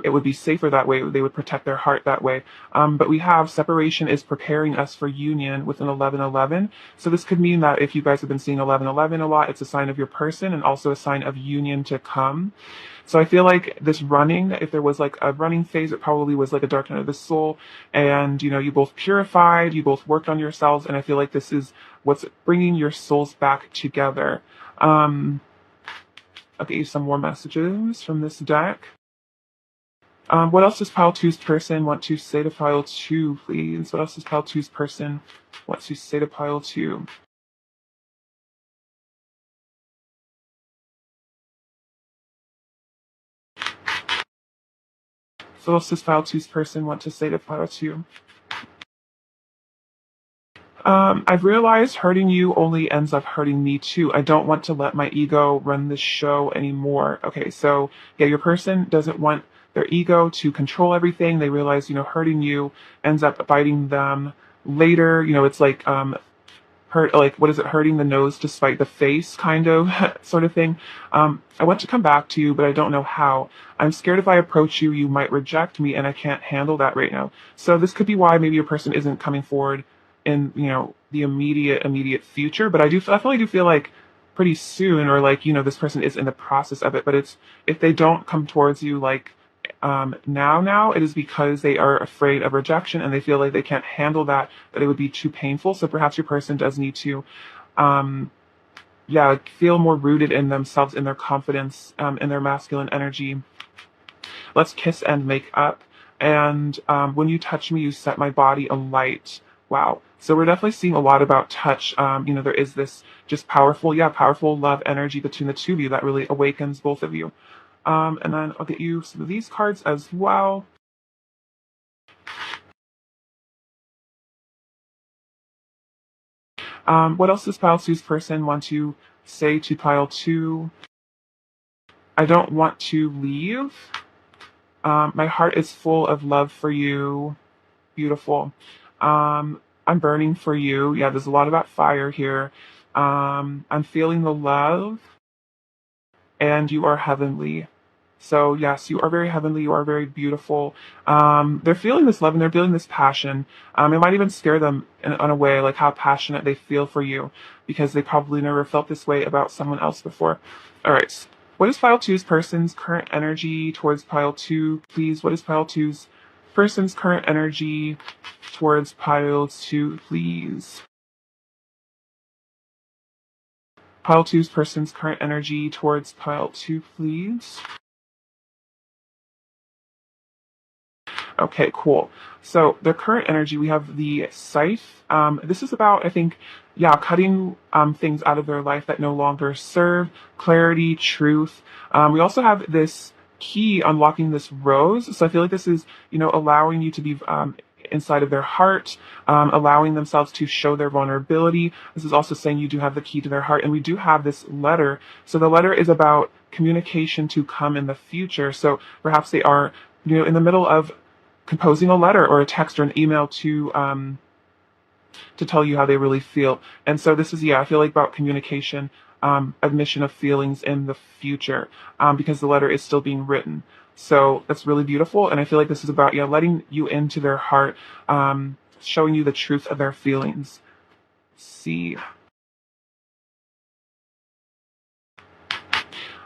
it would be safer that way. They would protect their heart that way. But we have separation is preparing us for union with an 1111. So this could mean that if you guys have been seeing 1111 a lot, it's a sign of your person and also a sign of union to come. So I feel like this running, if there was like a running phase, it probably was like a dark night of the soul. And, you both purified, you both worked on yourselves. And I feel like this is what's bringing your souls back together. I'll get you some more messages from this deck. What else does pile two's person want to say to pile two, please? What else does pile two's person want to say to pile two? So what else does pile two's person want to say to pile two? I've realized hurting you only ends up hurting me too. I don't want to let my ego run this show anymore. Okay, so yeah, your person doesn't want their ego to control everything. They realize, hurting you ends up biting them later. It's like hurt, like, what is it, hurting the nose to spite the face kind of sort of thing. I want to come back to you, but I don't know how. I'm scared if I approach you, you might reject me, and I can't handle that right now. So this could be why maybe your person isn't coming forward in, the immediate future. But I definitely do feel like pretty soon, or like, this person is in the process of it. But it's, if they don't come towards you like now, it is because they are afraid of rejection and they feel like they can't handle that it would be too painful. So perhaps your person does need to feel more rooted in themselves, in their confidence, in their masculine energy. Let's kiss and make up. And when you touch me, you set my body alight. Wow. So we're definitely seeing a lot about touch. There is this just powerful love energy between the two of you that really awakens both of you. And then I'll get you some of these cards as well. What else does pile two's person want to say to pile two? I don't want to leave. My heart is full of love for you. Beautiful. I'm burning for you. Yeah, there's a lot about fire here. I'm feeling the love, and you are heavenly. So yes, you are very heavenly. You are very beautiful. They're feeling this love and they're feeling this passion. It might even scare them in a way, like how passionate they feel for you, because they probably never felt this way about someone else before. All right. What is pile two's person's current energy towards pile two, please? What is pile two's person's current energy towards pile two, please? Pile two's person's current energy towards pile two, please. Okay, cool. So the current energy, we have the scythe. This is about, I think, cutting things out of their life that no longer serve, clarity, truth. We also have this key unlocking this rose. So I feel like this is, allowing you to be inside of their heart, allowing themselves to show their vulnerability. This is also saying you do have the key to their heart. And we do have this letter. So the letter is about communication to come in the future. So perhaps they are, in the middle of composing a letter or a text or an email to tell you how they really feel. And so this is, I feel like about communication, admission of feelings in the future, because the letter is still being written. So that's really beautiful. And I feel like this is about, letting you into their heart, showing you the truth of their feelings. See.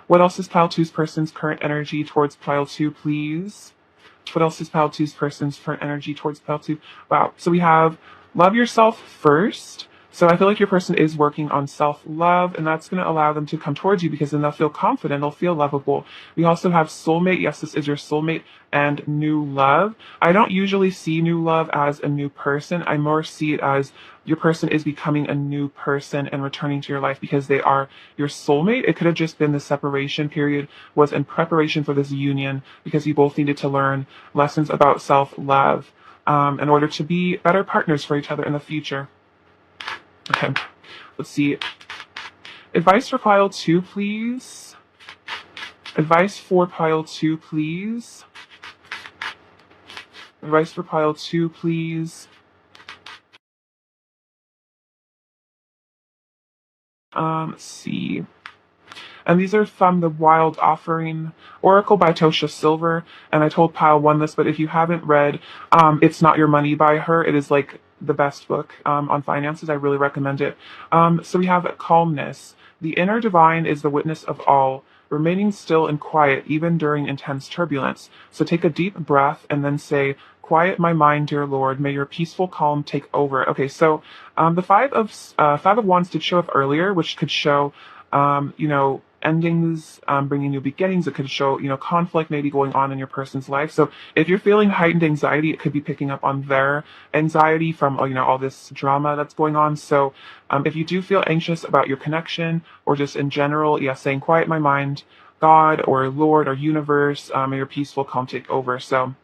What else is pile two's person's current energy towards pile two, please? What else is pile two's person's current energy towards pile two? Wow. So we have love yourself first. So I feel like your person is working on self-love, and that's going to allow them to come towards you because then they'll feel confident, they'll feel lovable. We also have soulmate. Yes, this is your soulmate, and new love. I don't usually see new love as a new person. I more see it as your person is becoming a new person and returning to your life because they are your soulmate. It could have just been the separation period was in preparation for this union because you both needed to learn lessons about self-love in order to be better partners for each other in the future. Okay, let's see. Advice for pile two, please. Advice for pile two, please. Advice for pile two, please. Let's see. And these are from the Wild Offering Oracle by Tosha Silver. And I told pile one this, but if you haven't read It's Not Your Money by her, it is like the best book on finances. I really recommend it. So we have calmness. The inner divine is the witness of all, remaining still and quiet even during intense turbulence. So take a deep breath and then say, quiet my mind, dear Lord. May your peaceful calm take over. Okay, so the Five of Wands did show up earlier, which could show, endings, bringing new beginnings. It could show, conflict maybe going on in your person's life. So if you're feeling heightened anxiety, it could be picking up on their anxiety from, all this drama that's going on. So if you do feel anxious about your connection or just in general, saying quiet my mind, God or Lord or universe, may your peaceful calm take over. So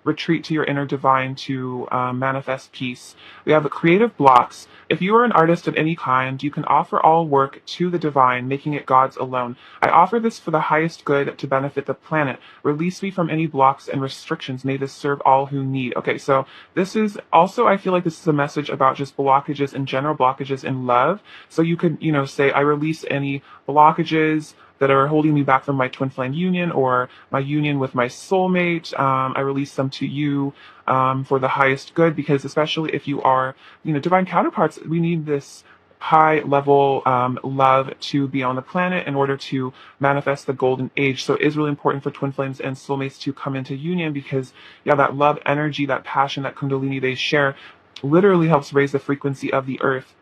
retreat to your inner divine to manifest peace. We have creative blocks. If you are an artist of any kind, you can offer all work to the divine, making it God's alone. I offer this for the highest good to benefit the planet. Release me from any blocks and restrictions. May this serve all who need. Okay, so this is also, I feel like this is a message about just blockages in general, blockages in love. So you could, say, I release any blockages that are holding me back from my twin flame union or my union with my soulmate. I release them to you for the highest good, because especially if you are, divine counterparts, we need this high level love to be on the planet in order to manifest the golden age. So it is really important for twin flames and soulmates to come into union because, that love energy, that passion, that kundalini they share literally helps raise the frequency of the earth.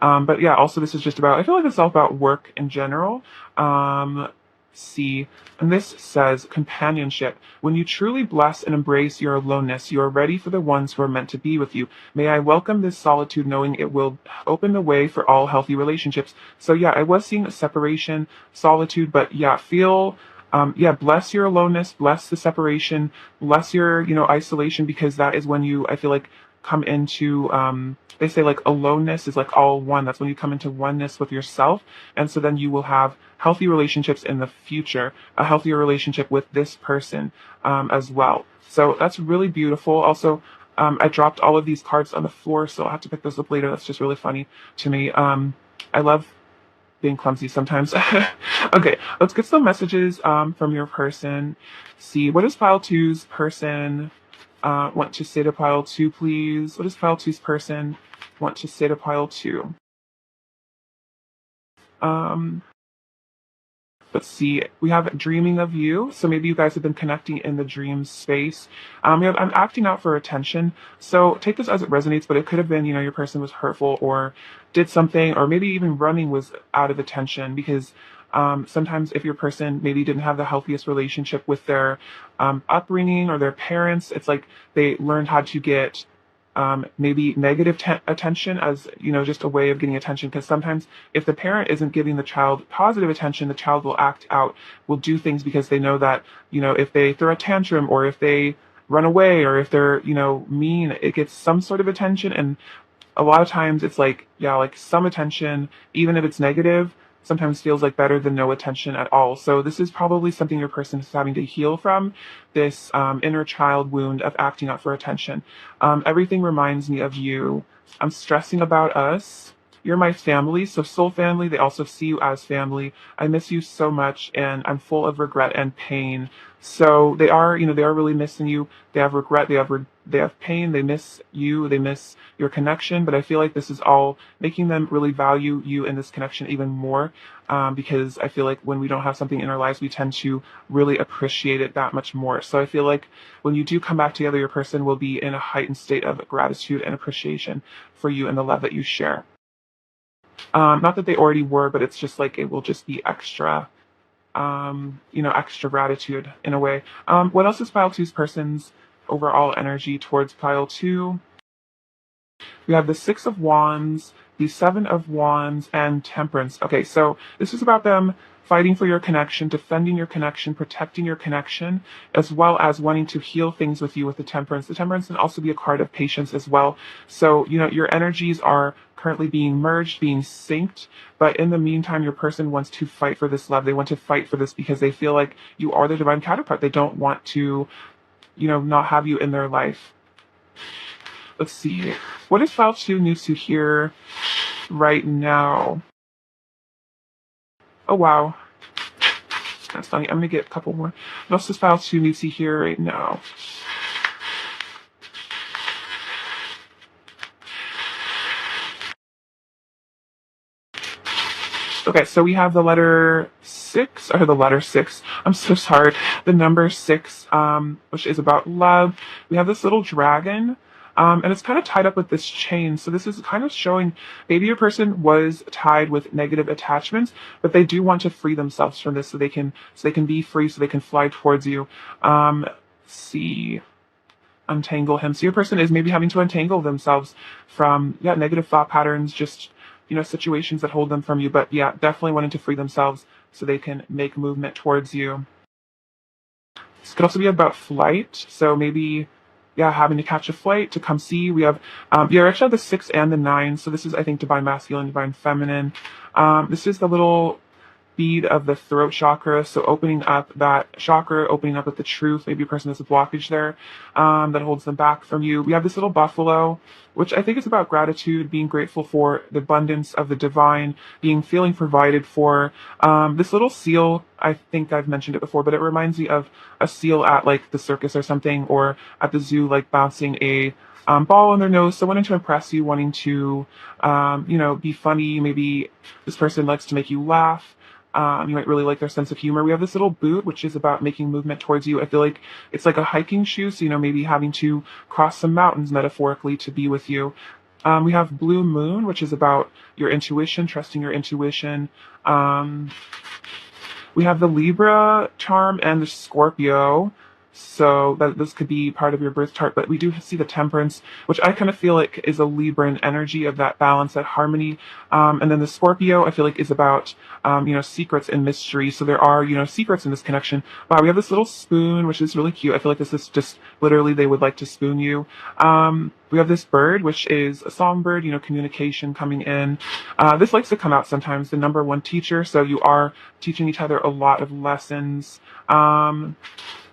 But also this is just about, I feel like it's all about work in general. And this says companionship. When you truly bless and embrace your aloneness, you are ready for the ones who are meant to be with you. May I welcome this solitude, knowing it will open the way for all healthy relationships. So I was seeing a separation, solitude, but feel, bless your aloneness, bless the separation, bless your, isolation, because that is when you, I feel like, come into, they say like aloneness is like all one. That's when you come into oneness with yourself. And so then you will have healthy relationships in the future, a healthier relationship with this person as well. So that's really beautiful. Also, I dropped all of these cards on the floor, so I'll have to pick those up later. That's just really funny to me. I love being clumsy sometimes. Okay, let's get some messages from your person. See, what is pile two's person want to say to pile two, please? What does pile two's person want to say to pile two? Let's see. We have dreaming of you. So maybe you guys have been connecting in the dream space. We have I'm acting out for attention. So take this as it resonates, but it could have been, your person was hurtful or did something, or maybe even running was out of attention because sometimes if your person maybe didn't have the healthiest relationship with their upbringing or their parents, it's like they learned how to get maybe negative attention as, just a way of getting attention. Because sometimes if the parent isn't giving the child positive attention, the child will act out, will do things because they know that, if they throw a tantrum or if they run away or if they're, mean, it gets some sort of attention. And a lot of times it's like, yeah, like some attention, even if it's negative, sometimes feels like better than no attention at all. So this is probably something your person is having to heal from, this inner child wound of acting out for attention. Everything reminds me of you. I'm stressing about us. You're my family, so soul family. They also see you as family. I miss you so much, and I'm full of regret and pain. So they are really missing you. They have regret. They have pain. They miss you. They miss your connection. But I feel like this is all making them really value you in this connection even more. Because I feel like when we don't have something in our lives, we tend to really appreciate it that much more. So I feel like when you do come back together, your person will be in a heightened state of gratitude and appreciation for you and the love that you share. Not that they already were, but it's just like it will just be extra, extra gratitude in a way. What else is pile two's person's overall energy towards pile two? We have the Six of Wands, the Seven of Wands, and Temperance. Okay, so this is about them fighting for your connection, defending your connection, protecting your connection, as well as wanting to heal things with you with the Temperance. The Temperance can also be a card of patience as well. So, your energies are currently being merged, being synced, but in the meantime, your person wants to fight for this love. They want to fight for this because they feel like you are their divine counterpart. They don't want to, not have you in their life. Let's see. What is file two needs to hear right now? Oh, wow. That's funny. I'm going to get a couple more. What else does file two needs to hear right now? Okay, so we have the letter six, or the letter six. I'm so sorry. The number six, which is about love. We have this little dragon. And it's kind of tied up with this chain. So this is kind of showing maybe your person was tied with negative attachments, but they do want to free themselves from this so they can be free, so they can fly towards you. See, untangle him. So your person is maybe having to untangle themselves from negative thought patterns, just situations that hold them from you. But yeah, definitely wanting to free themselves so they can make movement towards you. This could also be about flight. So maybe having to catch a flight to come see. We have, you actually have the 6 and the 9. So this is, I think, divine masculine, divine feminine. This is the little bead of the throat chakra. So opening up that chakra, opening up with the truth. Maybe a person has a blockage there that holds them back from you. We have this little buffalo, which I think is about gratitude, being grateful for the abundance of the divine, feeling provided for. This little seal, I think I've mentioned it before, but it reminds me of a seal at like the circus or something, or at the zoo, like bouncing a ball on their nose. So wanting to impress you, wanting to, be funny. Maybe this person likes to make you laugh. You might really like their sense of humor. We have this little boot, which is about making movement towards you. I feel like it's like a hiking shoe, so maybe having to cross some mountains metaphorically to be with you. We have Blue Moon, which is about your intuition, trusting your intuition. We have the Libra charm and the Scorpio. So that this could be part of your birth chart, but we do see the Temperance, which I kind of feel like is a Libran energy of that balance, that harmony. And then the Scorpio, I feel like is about, secrets and mystery. So there are, secrets in this connection. Wow, we have this little spoon, which is really cute. I feel like this is just literally they would like to spoon you. We have this bird, which is a songbird, communication coming in. This likes to come out sometimes, the number one teacher. So you are teaching each other a lot of lessons.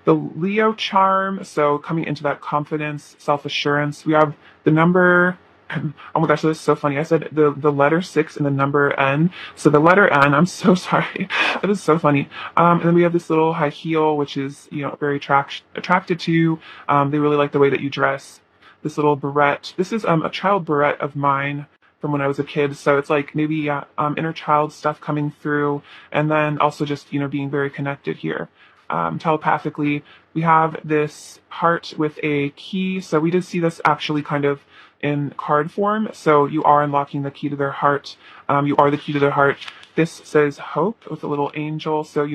The Leo charm, so coming into that confidence, self-assurance. We have the number, oh my gosh, this is so funny. I said the letter 6 and the number N. So the letter N, I'm so sorry. That is so funny. And then we have this little high heel, which is, very attracted to you. They really like the way that you dress. This little barrette. This is a child barrette of mine from when I was a kid. So it's like maybe inner child stuff coming through. And then also just, being very connected here. Telepathically. We have this heart with a key. So we did see this actually kind of in card form. So you are unlocking the key to their heart. You are the key to their heart. This says hope with a little angel. So,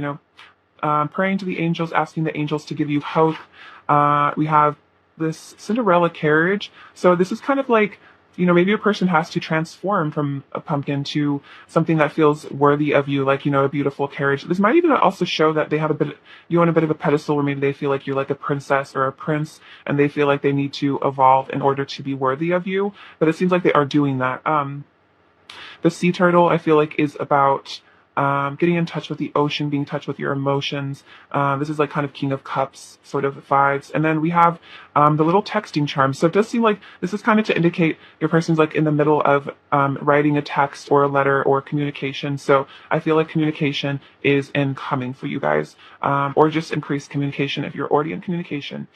praying to the angels, asking the angels to give you hope. We have this Cinderella carriage. So this is kind of like, maybe a person has to transform from a pumpkin to something that feels worthy of you, like, a beautiful carriage. This might even also show that they have you on a bit of a pedestal where maybe they feel like you're like a princess or a prince and they feel like they need to evolve in order to be worthy of you. But it seems like they are doing that. The sea turtle, I feel like, is about getting in touch with the ocean, being in touch with your emotions. This is like kind of King of Cups sort of vibes. And then we have the little texting charm. So it does seem like this is kind of to indicate your person's like in the middle of writing a text or a letter or communication. So I feel like communication is incoming for you guys, or just increased communication if you're already in communication.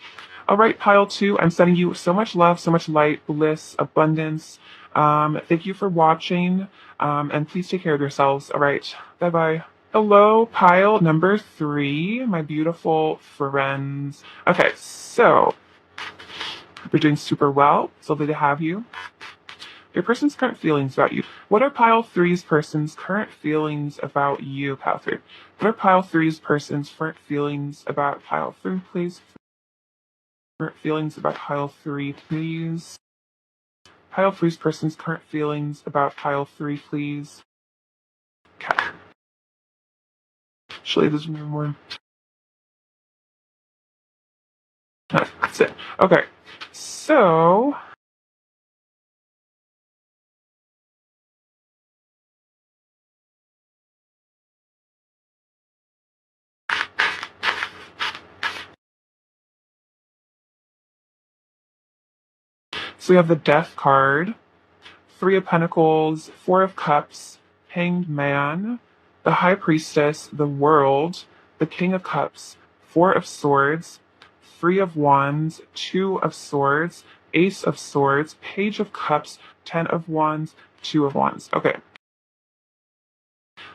All right, pile two, I'm sending you so much love, so much light, bliss, abundance. Thank you for watching, and please take care of yourselves. All right, bye-bye. Hello, pile number three, my beautiful friends. Okay, so we're doing super well. It's lovely to have you. Your person's current feelings about you. What are pile three's person's current feelings about you, pile three? What are pile three's person's current feelings about pile three, please? Current feelings about pile three, please. Pile three's person's current feelings about pile three, please. Okay. Actually, there's more. That's it. Okay. So we have the Death card, Three of Pentacles, Four of Cups, Hanged Man, the High Priestess, the World, the King of Cups, Four of Swords, Three of Wands, Two of Swords, Ace of Swords, Page of Cups, Ten of Wands, Two of Wands. Okay.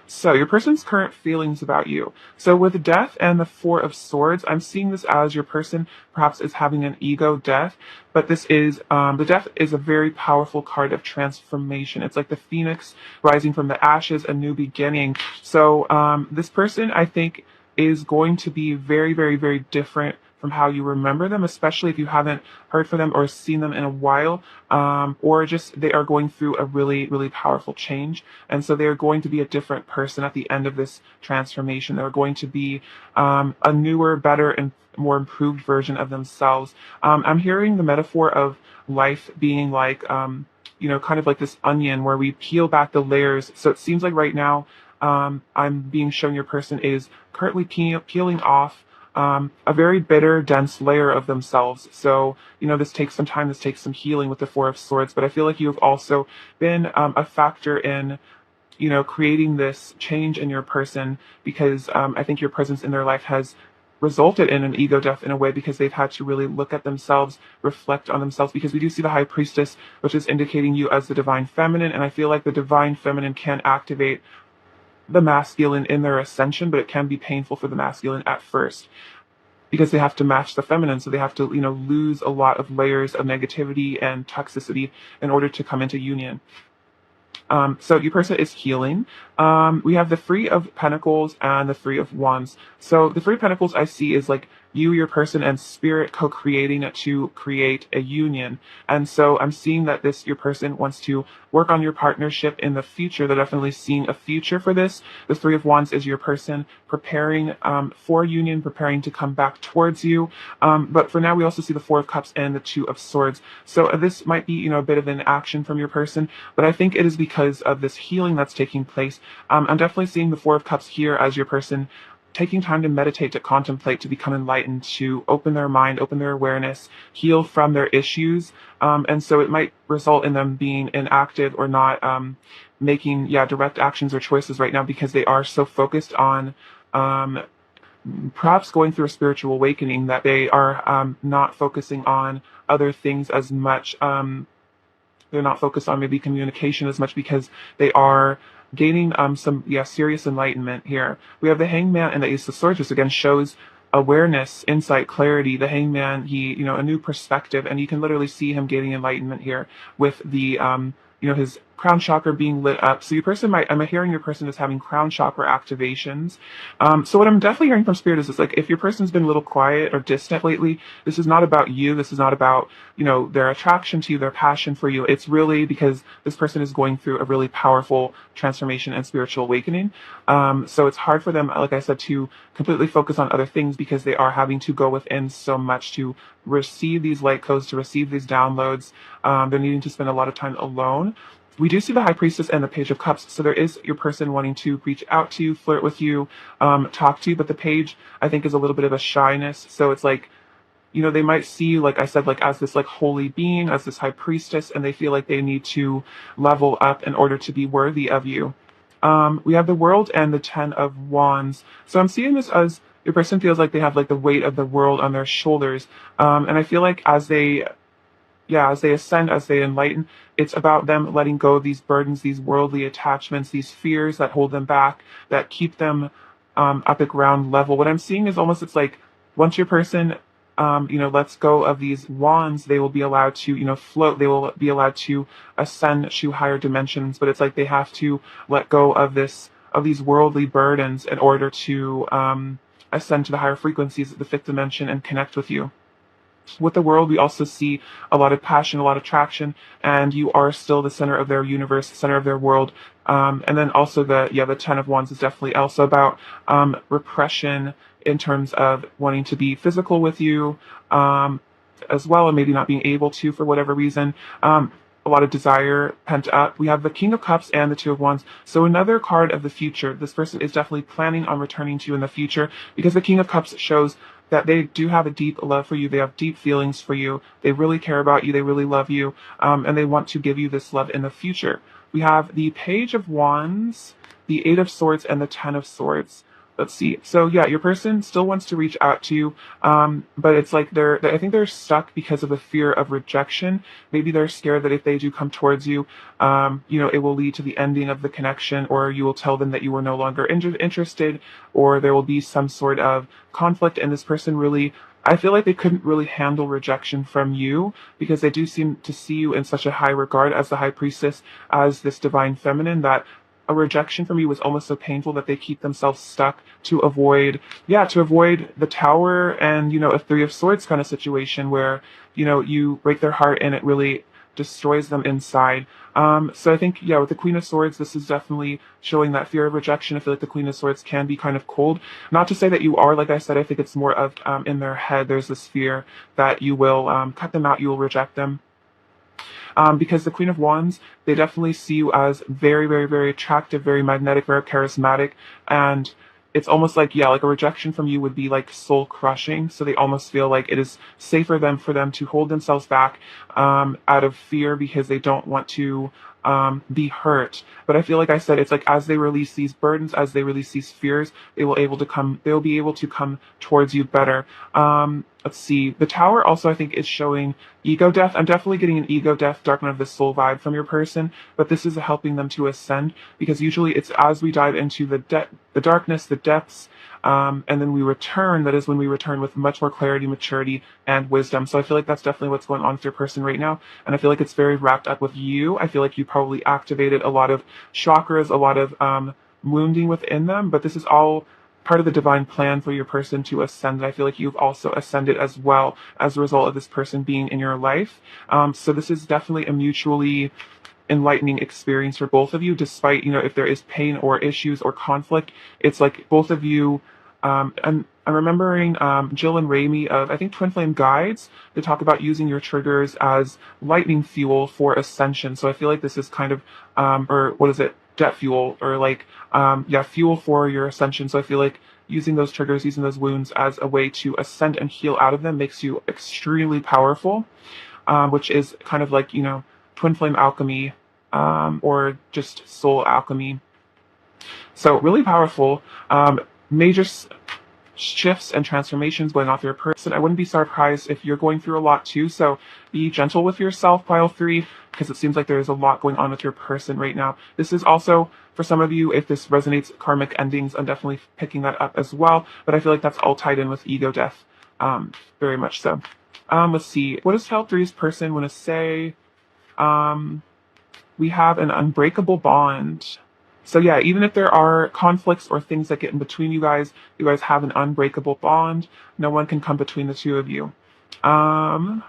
So your person's current feelings about you. So with death and the Four of Swords, I'm seeing this as your person perhaps is having an ego death, but this is, the death is a very powerful card of transformation. It's like the phoenix rising from the ashes, a new beginning. So this person, I think, is going to be very, very, very different from how you remember them, especially if you haven't heard from them or seen them in a while, or just they are going through a really, really powerful change. And so they're going to be a different person at the end of this transformation. They're going to be a newer, better, and more improved version of themselves. I'm hearing the metaphor of life being like, kind of like this onion where we peel back the layers. So it seems like right now, I'm being shown your person is currently peeling off a very bitter, dense layer of themselves. So, this takes some time, this takes some healing with the Four of Swords, but I feel like you have also been a factor in, creating this change in your person because I think your presence in their life has resulted in an ego death in a way because they've had to really look at themselves, reflect on themselves, because we do see the High Priestess, which is indicating you as the Divine Feminine, and I feel like the Divine Feminine can activate the masculine in their ascension, but it can be painful for the masculine at first because they have to match the feminine. So they have to, lose a lot of layers of negativity and toxicity in order to come into union. So your person is healing. We have the Three of Pentacles and the Three of Wands. So the Three of Pentacles I see is like you, your person, and spirit co-creating to create a union. And so I'm seeing that your person wants to work on your partnership in the future. They're definitely seeing a future for this. The Three of Wands is your person preparing for union, preparing to come back towards you. But for now, we also see the Four of Cups and the Two of Swords. So this might be, a bit of an action from your person, but I think it is because of this healing that's taking place. I'm definitely seeing the Four of Cups here as your person taking time to meditate, to contemplate, to become enlightened, to open their mind, open their awareness, heal from their issues. And so it might result in them being inactive or not making, direct actions or choices right now because they are so focused on perhaps going through a spiritual awakening that they are not focusing on other things as much. They're not focused on maybe communication as much because they are gaining some serious enlightenment here. We have the Hangman and the Ace of Swords, which again shows awareness, insight, clarity. The Hangman, he, a new perspective, and you can literally see him gaining enlightenment here with the, his crown chakra being lit up. So your person might, I'm hearing your person is having crown chakra activations. So what I'm definitely hearing from spirit is like, if your person's been a little quiet or distant lately, this is not about you. This is not about, their attraction to you, their passion for you. It's really because this person is going through a really powerful transformation and spiritual awakening. So it's hard for them, like I said, to completely focus on other things because they are having to go within so much to receive these light codes, to receive these downloads. They're needing to spend a lot of time alone. We do see the High Priestess and the Page of Cups, so there is your person wanting to reach out to you, flirt with you, talk to you, but the Page, I think, is a little bit of a shyness, so it's like, they might see you, like I said, like as this like holy being, as this High Priestess, and they feel like they need to level up in order to be worthy of you. We have the World and the Ten of Wands, so I'm seeing this as your person feels like they have like the weight of the world on their shoulders, and I feel like as they ascend, as they enlighten, it's about them letting go of these burdens, these worldly attachments, these fears that hold them back, that keep them up at ground level. What I'm seeing is almost, it's like once your person, lets go of these wands, they will be allowed to, float. They will be allowed to ascend to higher dimensions. But it's like they have to let go of these worldly burdens in order to ascend to the higher frequencies of the fifth dimension and connect with you. With the World, we also see a lot of passion, a lot of traction, and you are still the center of their universe, the center of their world. And then also the Ten of Wands is definitely also about repression in terms of wanting to be physical with you as well, and maybe not being able to for whatever reason. A lot of desire pent up. We have the King of Cups and the Two of Wands. So another card of the future. This person is definitely planning on returning to you in the future, because the King of Cups shows that they do have a deep love for you. They have deep feelings for you. They really care about you. They really love you. And they want to give you this love in the future. We have the Page of Wands, the Eight of Swords, and the Ten of Swords. Let's see. So yeah, your person still wants to reach out to you, but it's like I think they're stuck because of the fear of rejection. Maybe they're scared that if they do come towards you, it will lead to the ending of the connection, or you will tell them that you are no longer interested, or there will be some sort of conflict. And this person really, I feel like they couldn't really handle rejection from you, because they do seem to see you in such a high regard as the High Priestess, as this divine feminine, that a rejection from you was almost so painful that they keep themselves stuck to avoid the Tower and, a Three of Swords kind of situation where, you break their heart and it really destroys them inside. So I think, with the Queen of Swords, this is definitely showing that fear of rejection. I feel like the Queen of Swords can be kind of cold. Not to say that you are, like I said, I think it's more of in their head, there's this fear that you will cut them out, you will reject them. Because the Queen of Wands, they definitely see you as very, very, very attractive, very magnetic, very charismatic, and it's almost like, like a rejection from you would be like soul crushing. So they almost feel like it is safer for them to hold themselves back out of fear, because they don't want to be hurt. But I feel like I said, it's like as they release these burdens, as they release these fears, they'll be able to come towards you better. Let's see. The Tower also, I think, is showing ego death. I'm definitely getting an ego death, dark night of the soul vibe from your person, but this is helping them to ascend, because usually it's as we dive into the darkness, the depths, and then we return. That is when we return with much more clarity, maturity, and wisdom. So I feel like that's definitely what's going on with your person right now, and I feel like it's very wrapped up with you. I feel like you probably activated a lot of chakras, a lot of wounding within them, but this is all part of the divine plan for your person to ascend. And I feel like you've also ascended as well as a result of this person being in your life. So this is definitely a mutually enlightening experience for both of you, despite, if there is pain or issues or conflict. It's like both of you, and I'm remembering Jill and Raimi of, I think, Twin Flame Guides, they talk about using your triggers as lightning fuel for ascension. So I feel like this is kind of, or what is it? Jet fuel, or like, fuel for your ascension. So I feel like using those triggers, using those wounds as a way to ascend and heal out of them makes you extremely powerful, which is kind of like, twin flame alchemy, or just soul alchemy. So really powerful, major shifts and transformations going on for your person. I wouldn't be surprised if you're going through a lot too, so be gentle with yourself, pile 3, because it seems like there's a lot going on with your person right now. This is also, for some of you, if this resonates, karmic endings, I'm definitely picking that up as well, but I feel like that's all tied in with ego death, very much so. Let's see, what does Pile 3's person want to say? we have an unbreakable bond. So yeah, even if there are conflicts or things that get in between you guys have an unbreakable bond. No one can come between the two of you. Um,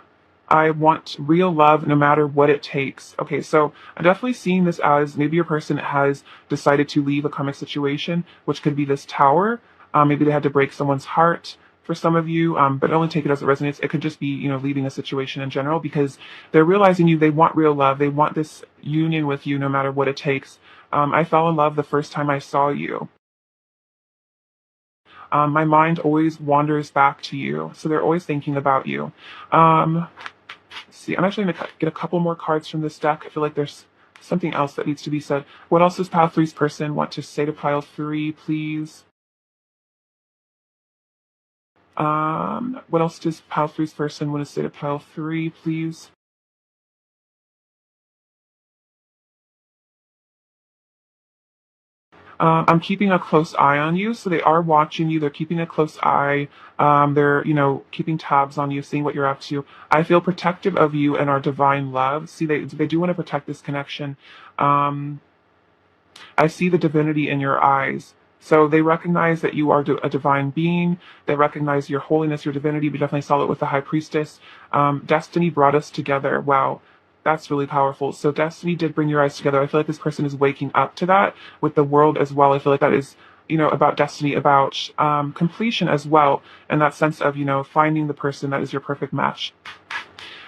I want real love no matter what it takes. Okay, so I'm definitely seeing this as maybe your person has decided to leave a karmic situation, which could be this tower. Maybe they had to break someone's heart for some of you, but only take it as it resonates. It could just be, leaving a situation in general because they're realizing they want real love. They want this union with you no matter what it takes. I fell in love the first time I saw you. My mind always wanders back to you. So they're always thinking about you. Um, let's see, I'm actually going to get a couple more cards from this deck. I feel like there's something else that needs to be said. What else does pile three's person want to say to pile three, please? What else does pile three's person want to say to pile three, please? I'm keeping a close eye on you, so they are watching you. They're keeping a close eye. They're, keeping tabs on you, seeing what you're up to. I feel protective of you and our divine love. See, they do want to protect this connection. Um, I see the divinity in your eyes. So they recognize that you are a divine being. They recognize your holiness, your divinity. We definitely saw it with the high priestess. Destiny brought us together. Wow, that's really powerful. So destiny did bring your eyes together. I feel like this person is waking up to that with the world as well. I feel like that is, about destiny, about completion as well, and that sense of, finding the person that is your perfect match.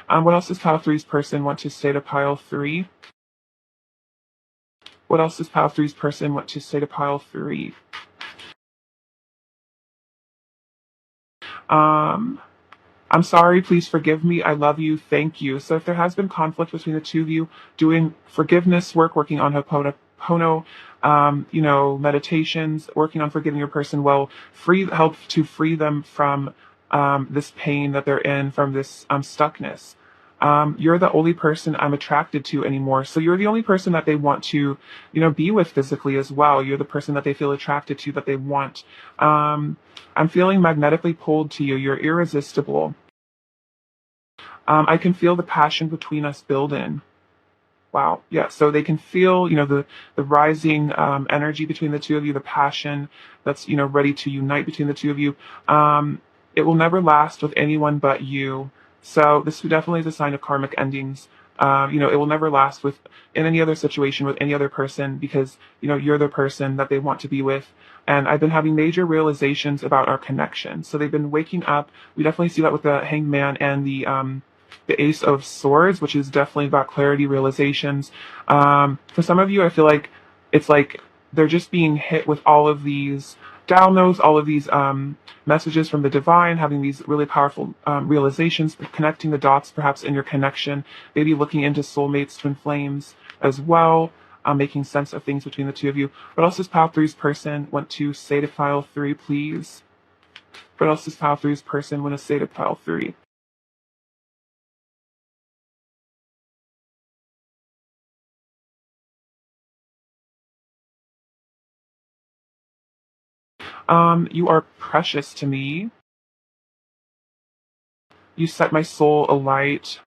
What else does pile three's person want to say to pile three? What else does pile three's person want to say to pile three? Um, I'm sorry, please forgive me. I love you. Thank you. So if there has been conflict between the two of you, doing forgiveness work, working on Ho'oponopono, meditations, working on forgiving your person will help to free them from this pain that they're in, from this stuckness. You're the only person I'm attracted to anymore. So you're the only person that they want to, be with physically as well. You're the person that they feel attracted to, that they want. I'm feeling magnetically pulled to you. You're irresistible. I can feel the passion between us building. Wow. Yeah. So they can feel, the rising energy between the two of you, the passion that's, ready to unite between the two of you. It will never last with anyone but you. So this definitely is a sign of karmic endings. It will never last in any other situation with any other person because, you're the person that they want to be with. And I've been having major realizations about our connection. So they've been waking up. We definitely see that with the Hanged Man and the Ace of Swords, which is definitely about clarity, realizations. For some of you, I feel like it's like they're just being hit with all of these downloads, all of these messages from the divine, having these really powerful realizations, connecting the dots perhaps in your connection, maybe looking into soulmates, twin flames as well, making sense of things between the two of you. What else does pile three's person want to say to pile three, please? What else does pile three's person want to say to pile three? You are precious to me. You set my soul alight.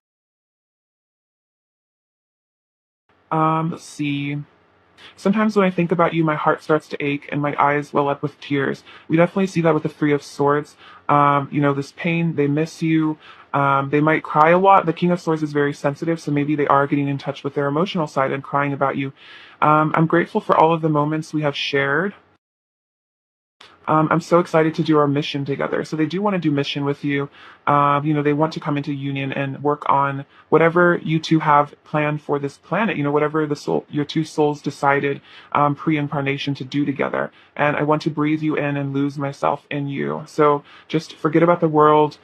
Let's see. Sometimes when I think about you, my heart starts to ache and my eyes well up with tears. We definitely see that with the Three of Swords. This pain, they miss you. They might cry a lot. The King of Swords is very sensitive, so maybe they are getting in touch with their emotional side and crying about you. I'm grateful for all of the moments we have shared. I'm so excited to do our mission together. So they do want to do mission with you. They want to come into union and work on whatever you two have planned for this planet. Whatever your two souls decided pre-incarnation to do together. And I want to breathe you in and lose myself in you. So just forget about the world.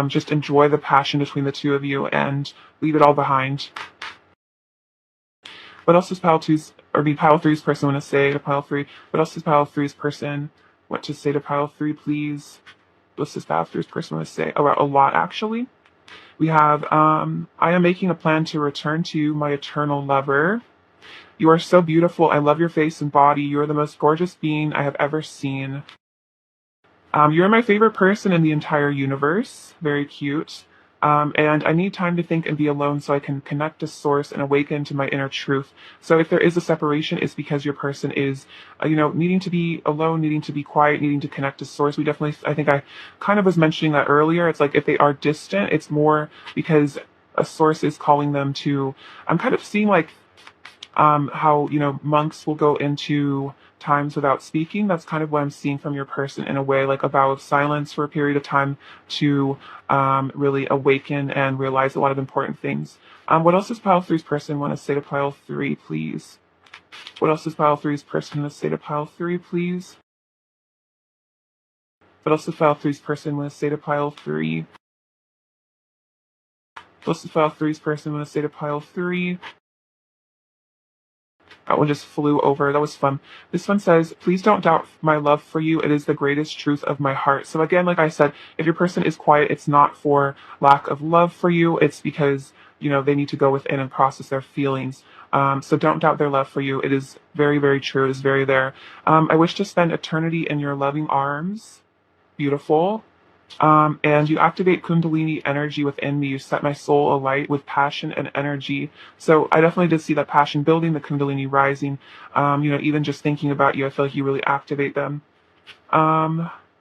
Just enjoy the passion between the two of you and leave it all behind. What else does pile three's person want to say to pile three? What else does pile three's person want to say to pile three, please? What's this pile three's person want to say? Oh, a lot actually. We have, I am making a plan to return to you, my eternal lover. You are so beautiful. I love your face and body. You are the most gorgeous being I have ever seen. You're my favorite person in the entire universe. Very cute. And I need time to think and be alone so I can connect to source and awaken to my inner truth. So if there is a separation, it's because your person is, needing to be alone, needing to be quiet, needing to connect to source. We definitely, I think I kind of was mentioning that earlier. It's like if they are distant, it's more because a source is calling them to, I'm kind of seeing like how monks will go into times without speaking. That's kind of what I'm seeing from your person in a way, like a vow of silence for a period of time to really awaken and realize a lot of important things. What else does pile three's person want to say to pile three, please? What else does pile three's person want to say to pile three, please? What else does pile three's person want to say to pile three? What else does pile three's person want to say to pile three? That one just flew over. That was fun. This one says, please don't doubt my love for you. It is the greatest truth of my heart. So again, like I said, if your person is quiet, it's not for lack of love for you. It's because, they need to go within and process their feelings. So don't doubt their love for you. It is very, very true. It is very there. I wish to spend eternity in your loving arms. Beautiful. And you activate Kundalini energy within me. You set my soul alight with passion and energy. So I definitely did see that passion building, the Kundalini rising. Even just thinking about you, I feel like you really activate them.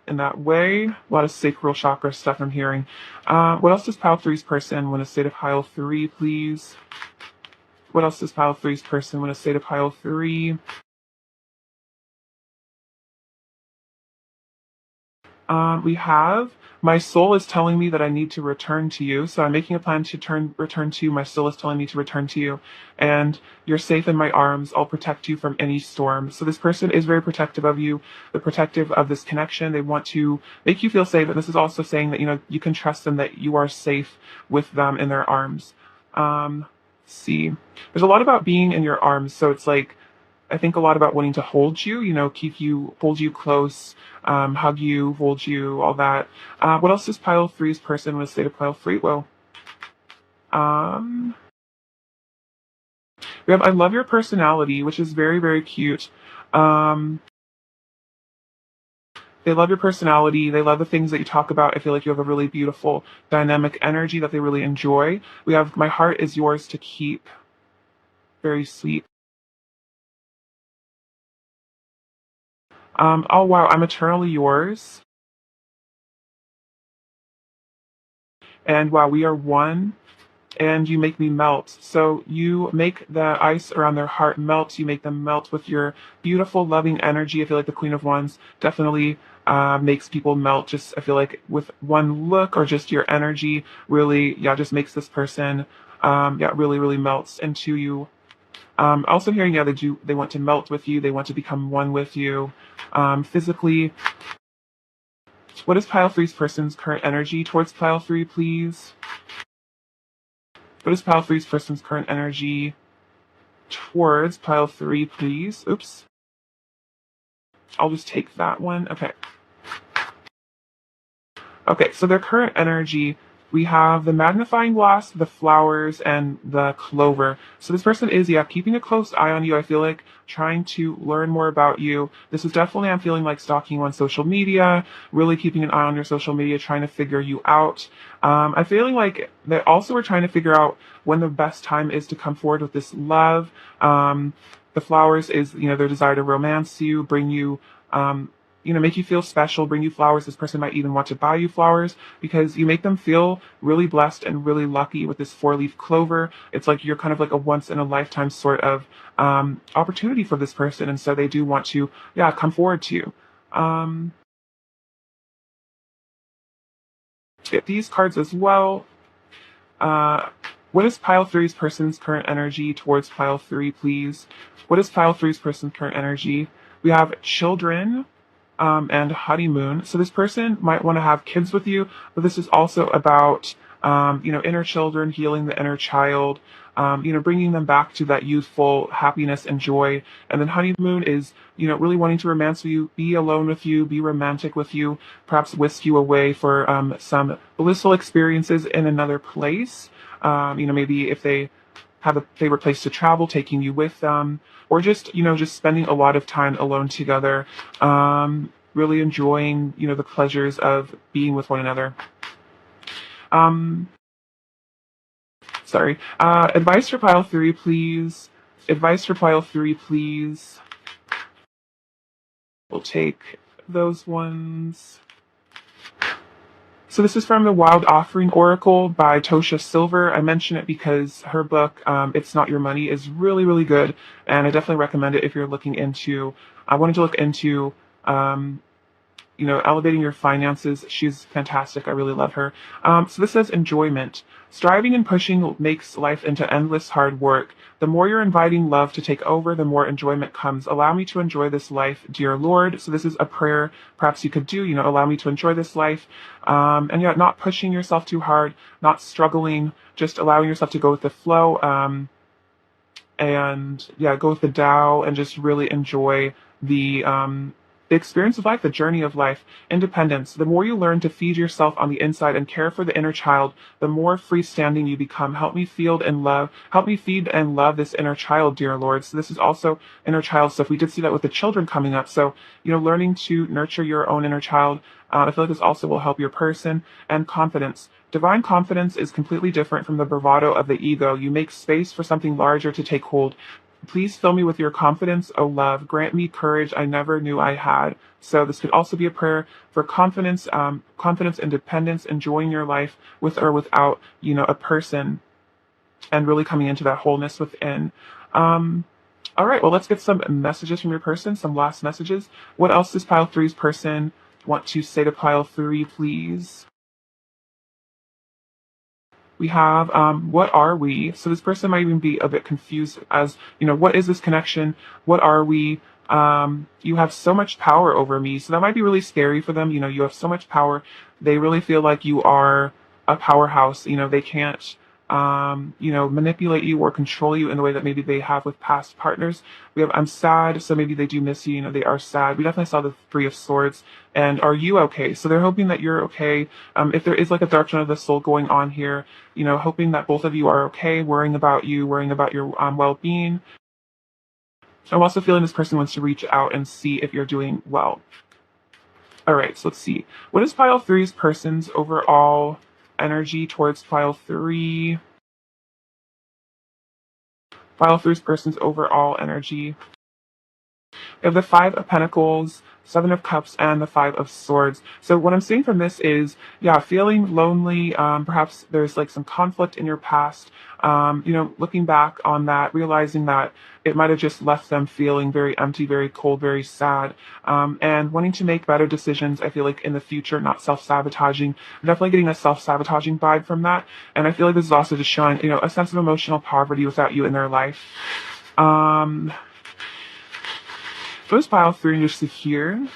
In that way, a lot of sacral chakra stuff I'm hearing. What else does pile three's person want to say to pile three, please? What else does pile three's person want to say to pile three? We have, my soul is telling me that I need to return to you. So I'm making a plan to return to you. My soul is telling me to return to you. And you're safe in my arms. I'll protect you from any storm. So this person is very protective of you. They're protective of this connection. They want to make you feel safe. And this is also saying that, you can trust them, that you are safe with them in their arms. See, there's a lot about being in your arms. So it's like, I think a lot about wanting to hold you, hold you close, hug you, hold you, all that. What else does pile three's person want to say to pile three? Well, um, we have, I love your personality, which is very, very cute. Um, they love your personality. They love the things that you talk about. I feel like you have a really beautiful, dynamic energy that they really enjoy. We have, my heart is yours to keep. Very sweet. Oh wow, I'm eternally yours. And wow, we are one. And you make me melt. So you make the ice around their heart melt. You make them melt with your beautiful, loving energy. I feel like the Queen of Wands definitely makes people melt. Just, I feel like with one look or just your energy really, yeah, just makes this person, really, really melts into you. Also hearing, yeah, they want to melt with you. They want to become one with you. Physically, what is pile three's person's current energy towards pile three, please? What is pile three's person's current energy towards pile three, please? Oops. I'll just take that one. Okay. Okay, so their current energy, we have the magnifying glass, the flowers, and the clover. So this person is, yeah, keeping a close eye on you. I feel like trying to learn more about you. This is definitely, I'm feeling like stalking you on social media, really keeping an eye on your social media, trying to figure you out. I'm feeling like they also are trying to figure out when the best time is to come forward with this love. The flowers is, their desire to romance you, bring you, make you feel special, bring you flowers. This person might even want to buy you flowers because you make them feel really blessed and really lucky with this four-leaf clover. It's like you're kind of like a once-in-a-lifetime sort of opportunity for this person. And so they do want to, yeah, come forward to you. Get these cards as well. What is pile three's person's current energy towards pile three, please? What is pile three's person's current energy? We have children, and honeymoon. So this person might want to have kids with you, but this is also about, inner children, healing the inner child, bringing them back to that youthful happiness and joy. And then honeymoon is, really wanting to romance with you, be alone with you, be romantic with you, perhaps whisk you away for some blissful experiences in another place. Maybe if they have a favorite place to travel, taking you with them, or just, just spending a lot of time alone together, really enjoying, the pleasures of being with one another. Sorry. Advice for pile three, please. Advice for pile three, please. We'll take those ones. So this is from the Wild Offering Oracle by Tosha Silver. I mention it because her book, It's Not Your Money, is really, really good. And I definitely recommend it if you're looking into, I wanted to look into, elevating your finances. She's fantastic. I really love her. So this says enjoyment. Striving and pushing makes life into endless hard work. The more you're inviting love to take over, the more enjoyment comes. Allow me to enjoy this life, dear Lord. So this is a prayer perhaps you could do, allow me to enjoy this life. And yeah, not pushing yourself too hard, not struggling, just allowing yourself to go with the flow. And yeah, go with the Tao and just really enjoy the experience of life, the journey of life, independence. The more you learn to feed yourself on the inside and care for the inner child, the more freestanding you become. Help me feed and love this inner child, dear Lord. So this is also inner child stuff. We did see that with the children coming up. So, learning to nurture your own inner child. I feel like this also will help your person. And confidence. Divine confidence is completely different from the bravado of the ego. You make space for something larger to take hold. Please fill me with your confidence, O love. Grant me courage I never knew I had. So this could also be a prayer for confidence, independence, enjoying your life with or without, a person, and really coming into that wholeness within. All right, well, let's get some messages from your person, some last messages. What else does pile three's person want to say to pile three, please? We have, what are we? So this person might even be a bit confused as, what is this connection? What are we? You have so much power over me. So that might be really scary for them. You have so much power. They really feel like you are a powerhouse. They can't, manipulate you or control you in the way that maybe they have with past partners. We have, I'm sad. So maybe they do miss you. They are sad. We definitely saw the Three of Swords. And are you okay? So they're hoping that you're okay. If there is like a dark night of the soul going on here, hoping that both of you are okay, worrying about you, worrying about your well-being. I'm also feeling this person wants to reach out and see if you're doing well. All right, so let's see. What is pile three's person's overall energy towards pile three? Pile three's person's overall energy. We have the Five of Pentacles, Seven of Cups, and the Five of Swords. So what I'm seeing from this is, yeah, feeling lonely. Perhaps there's like some conflict in your past. Looking back on that, realizing that it might have just left them feeling very empty, very cold, very sad, and wanting to make better decisions. I feel like in the future, not self-sabotaging. I'm definitely getting a self-sabotaging vibe from that. And I feel like this is also just showing, a sense of emotional poverty without you in their life. Let's pile three just to here.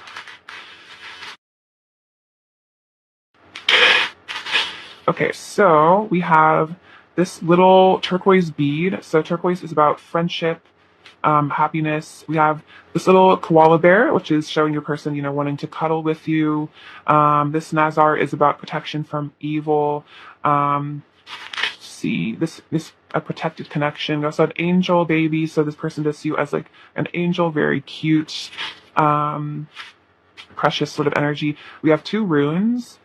Okay, so we have this little turquoise bead. So turquoise is about friendship, happiness. We have this little koala bear, which is showing your person, wanting to cuddle with you. This Nazar is about protection from evil. See this a protected connection. We also have angel baby, so this person does see you as like an angel, very cute, precious sort of energy. We have two runes.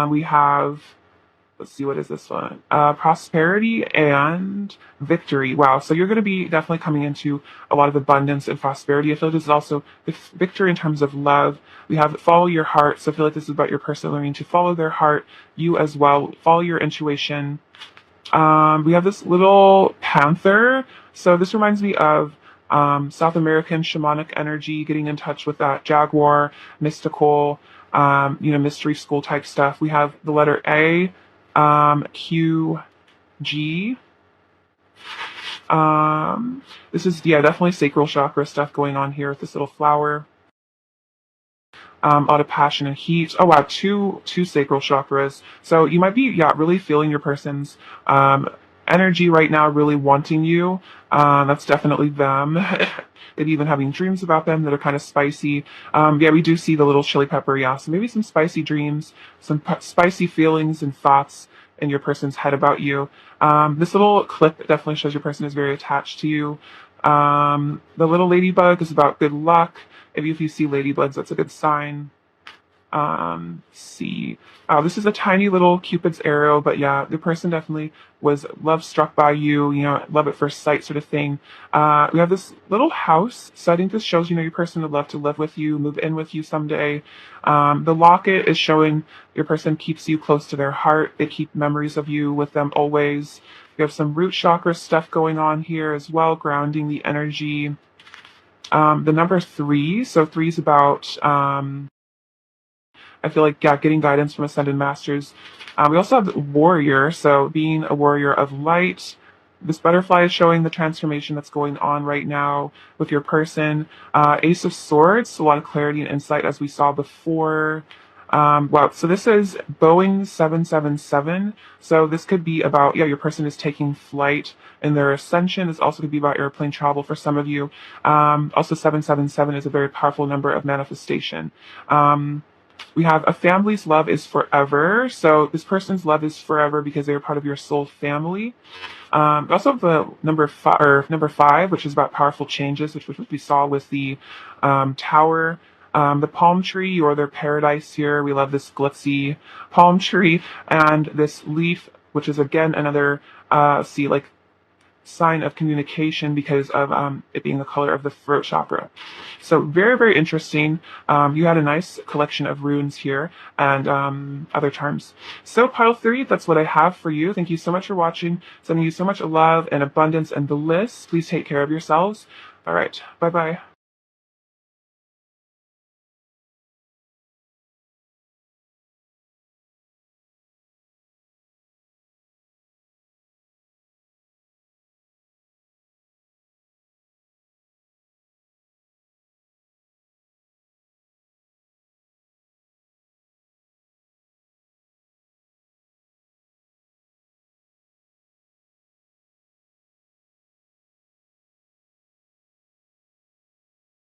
We have, let's see, what is this one? Prosperity and victory. Wow, so you're going to be definitely coming into a lot of abundance and prosperity. I feel like this is also victory in terms of love. We have follow your heart, so I feel like this is about your person learning to follow their heart. You as well, follow your intuition. We have this little panther. So this reminds me of South American shamanic energy, getting in touch with that jaguar, mystical, mystery school type stuff. We have the letter A, Q, G. This is, yeah, definitely sacral chakra stuff going on here with this little flower. A lot of passion and heat. Oh wow, two sacral chakras. So you might be, yeah, really feeling your person's energy right now, really wanting you. That's definitely them. Maybe even having dreams about them that are kind of spicy. Yeah, we do see the little chili pepper. Yeah, so maybe some spicy dreams, some spicy feelings and thoughts in your person's head about you. This little clip definitely shows your person is very attached to you. The little ladybug is about good luck. If you see ladybugs, that's a good sign. See. Oh, this is a tiny little Cupid's arrow, but yeah, the person definitely was love struck by you, love at first sight sort of thing. We have this little house, so I think this shows, your person would love to live with you, move in with you someday. The locket is showing your person keeps you close to their heart. They keep memories of you with them always. We have some root chakra stuff going on here as well, grounding the energy. The number 3, so 3 is about, I feel like, yeah, getting guidance from Ascended Masters. We also have Warrior, so being a warrior of light. This butterfly is showing the transformation that's going on right now with your person. Ace of Swords, so a lot of clarity and insight as we saw before. Wow, so this is Boeing 777. So this could be about, yeah, your person is taking flight in their ascension. This also could be about airplane travel for some of you. Also, 777 is a very powerful number of manifestation. We have a family's love is forever. So this person's love is forever because they're part of your soul family. Also the number five, which is about powerful changes, which we saw with the tower. The palm tree or their paradise here. We love this glitzy palm tree and this leaf, which is again another sign of communication because of it being the color of the throat chakra. So very, very interesting. You had a nice collection of runes here and other charms. So pile 3, that's what I have for you. Thank you so much for watching. Sending you so much love and abundance and bliss. Please take care of yourselves. All right. Bye-bye.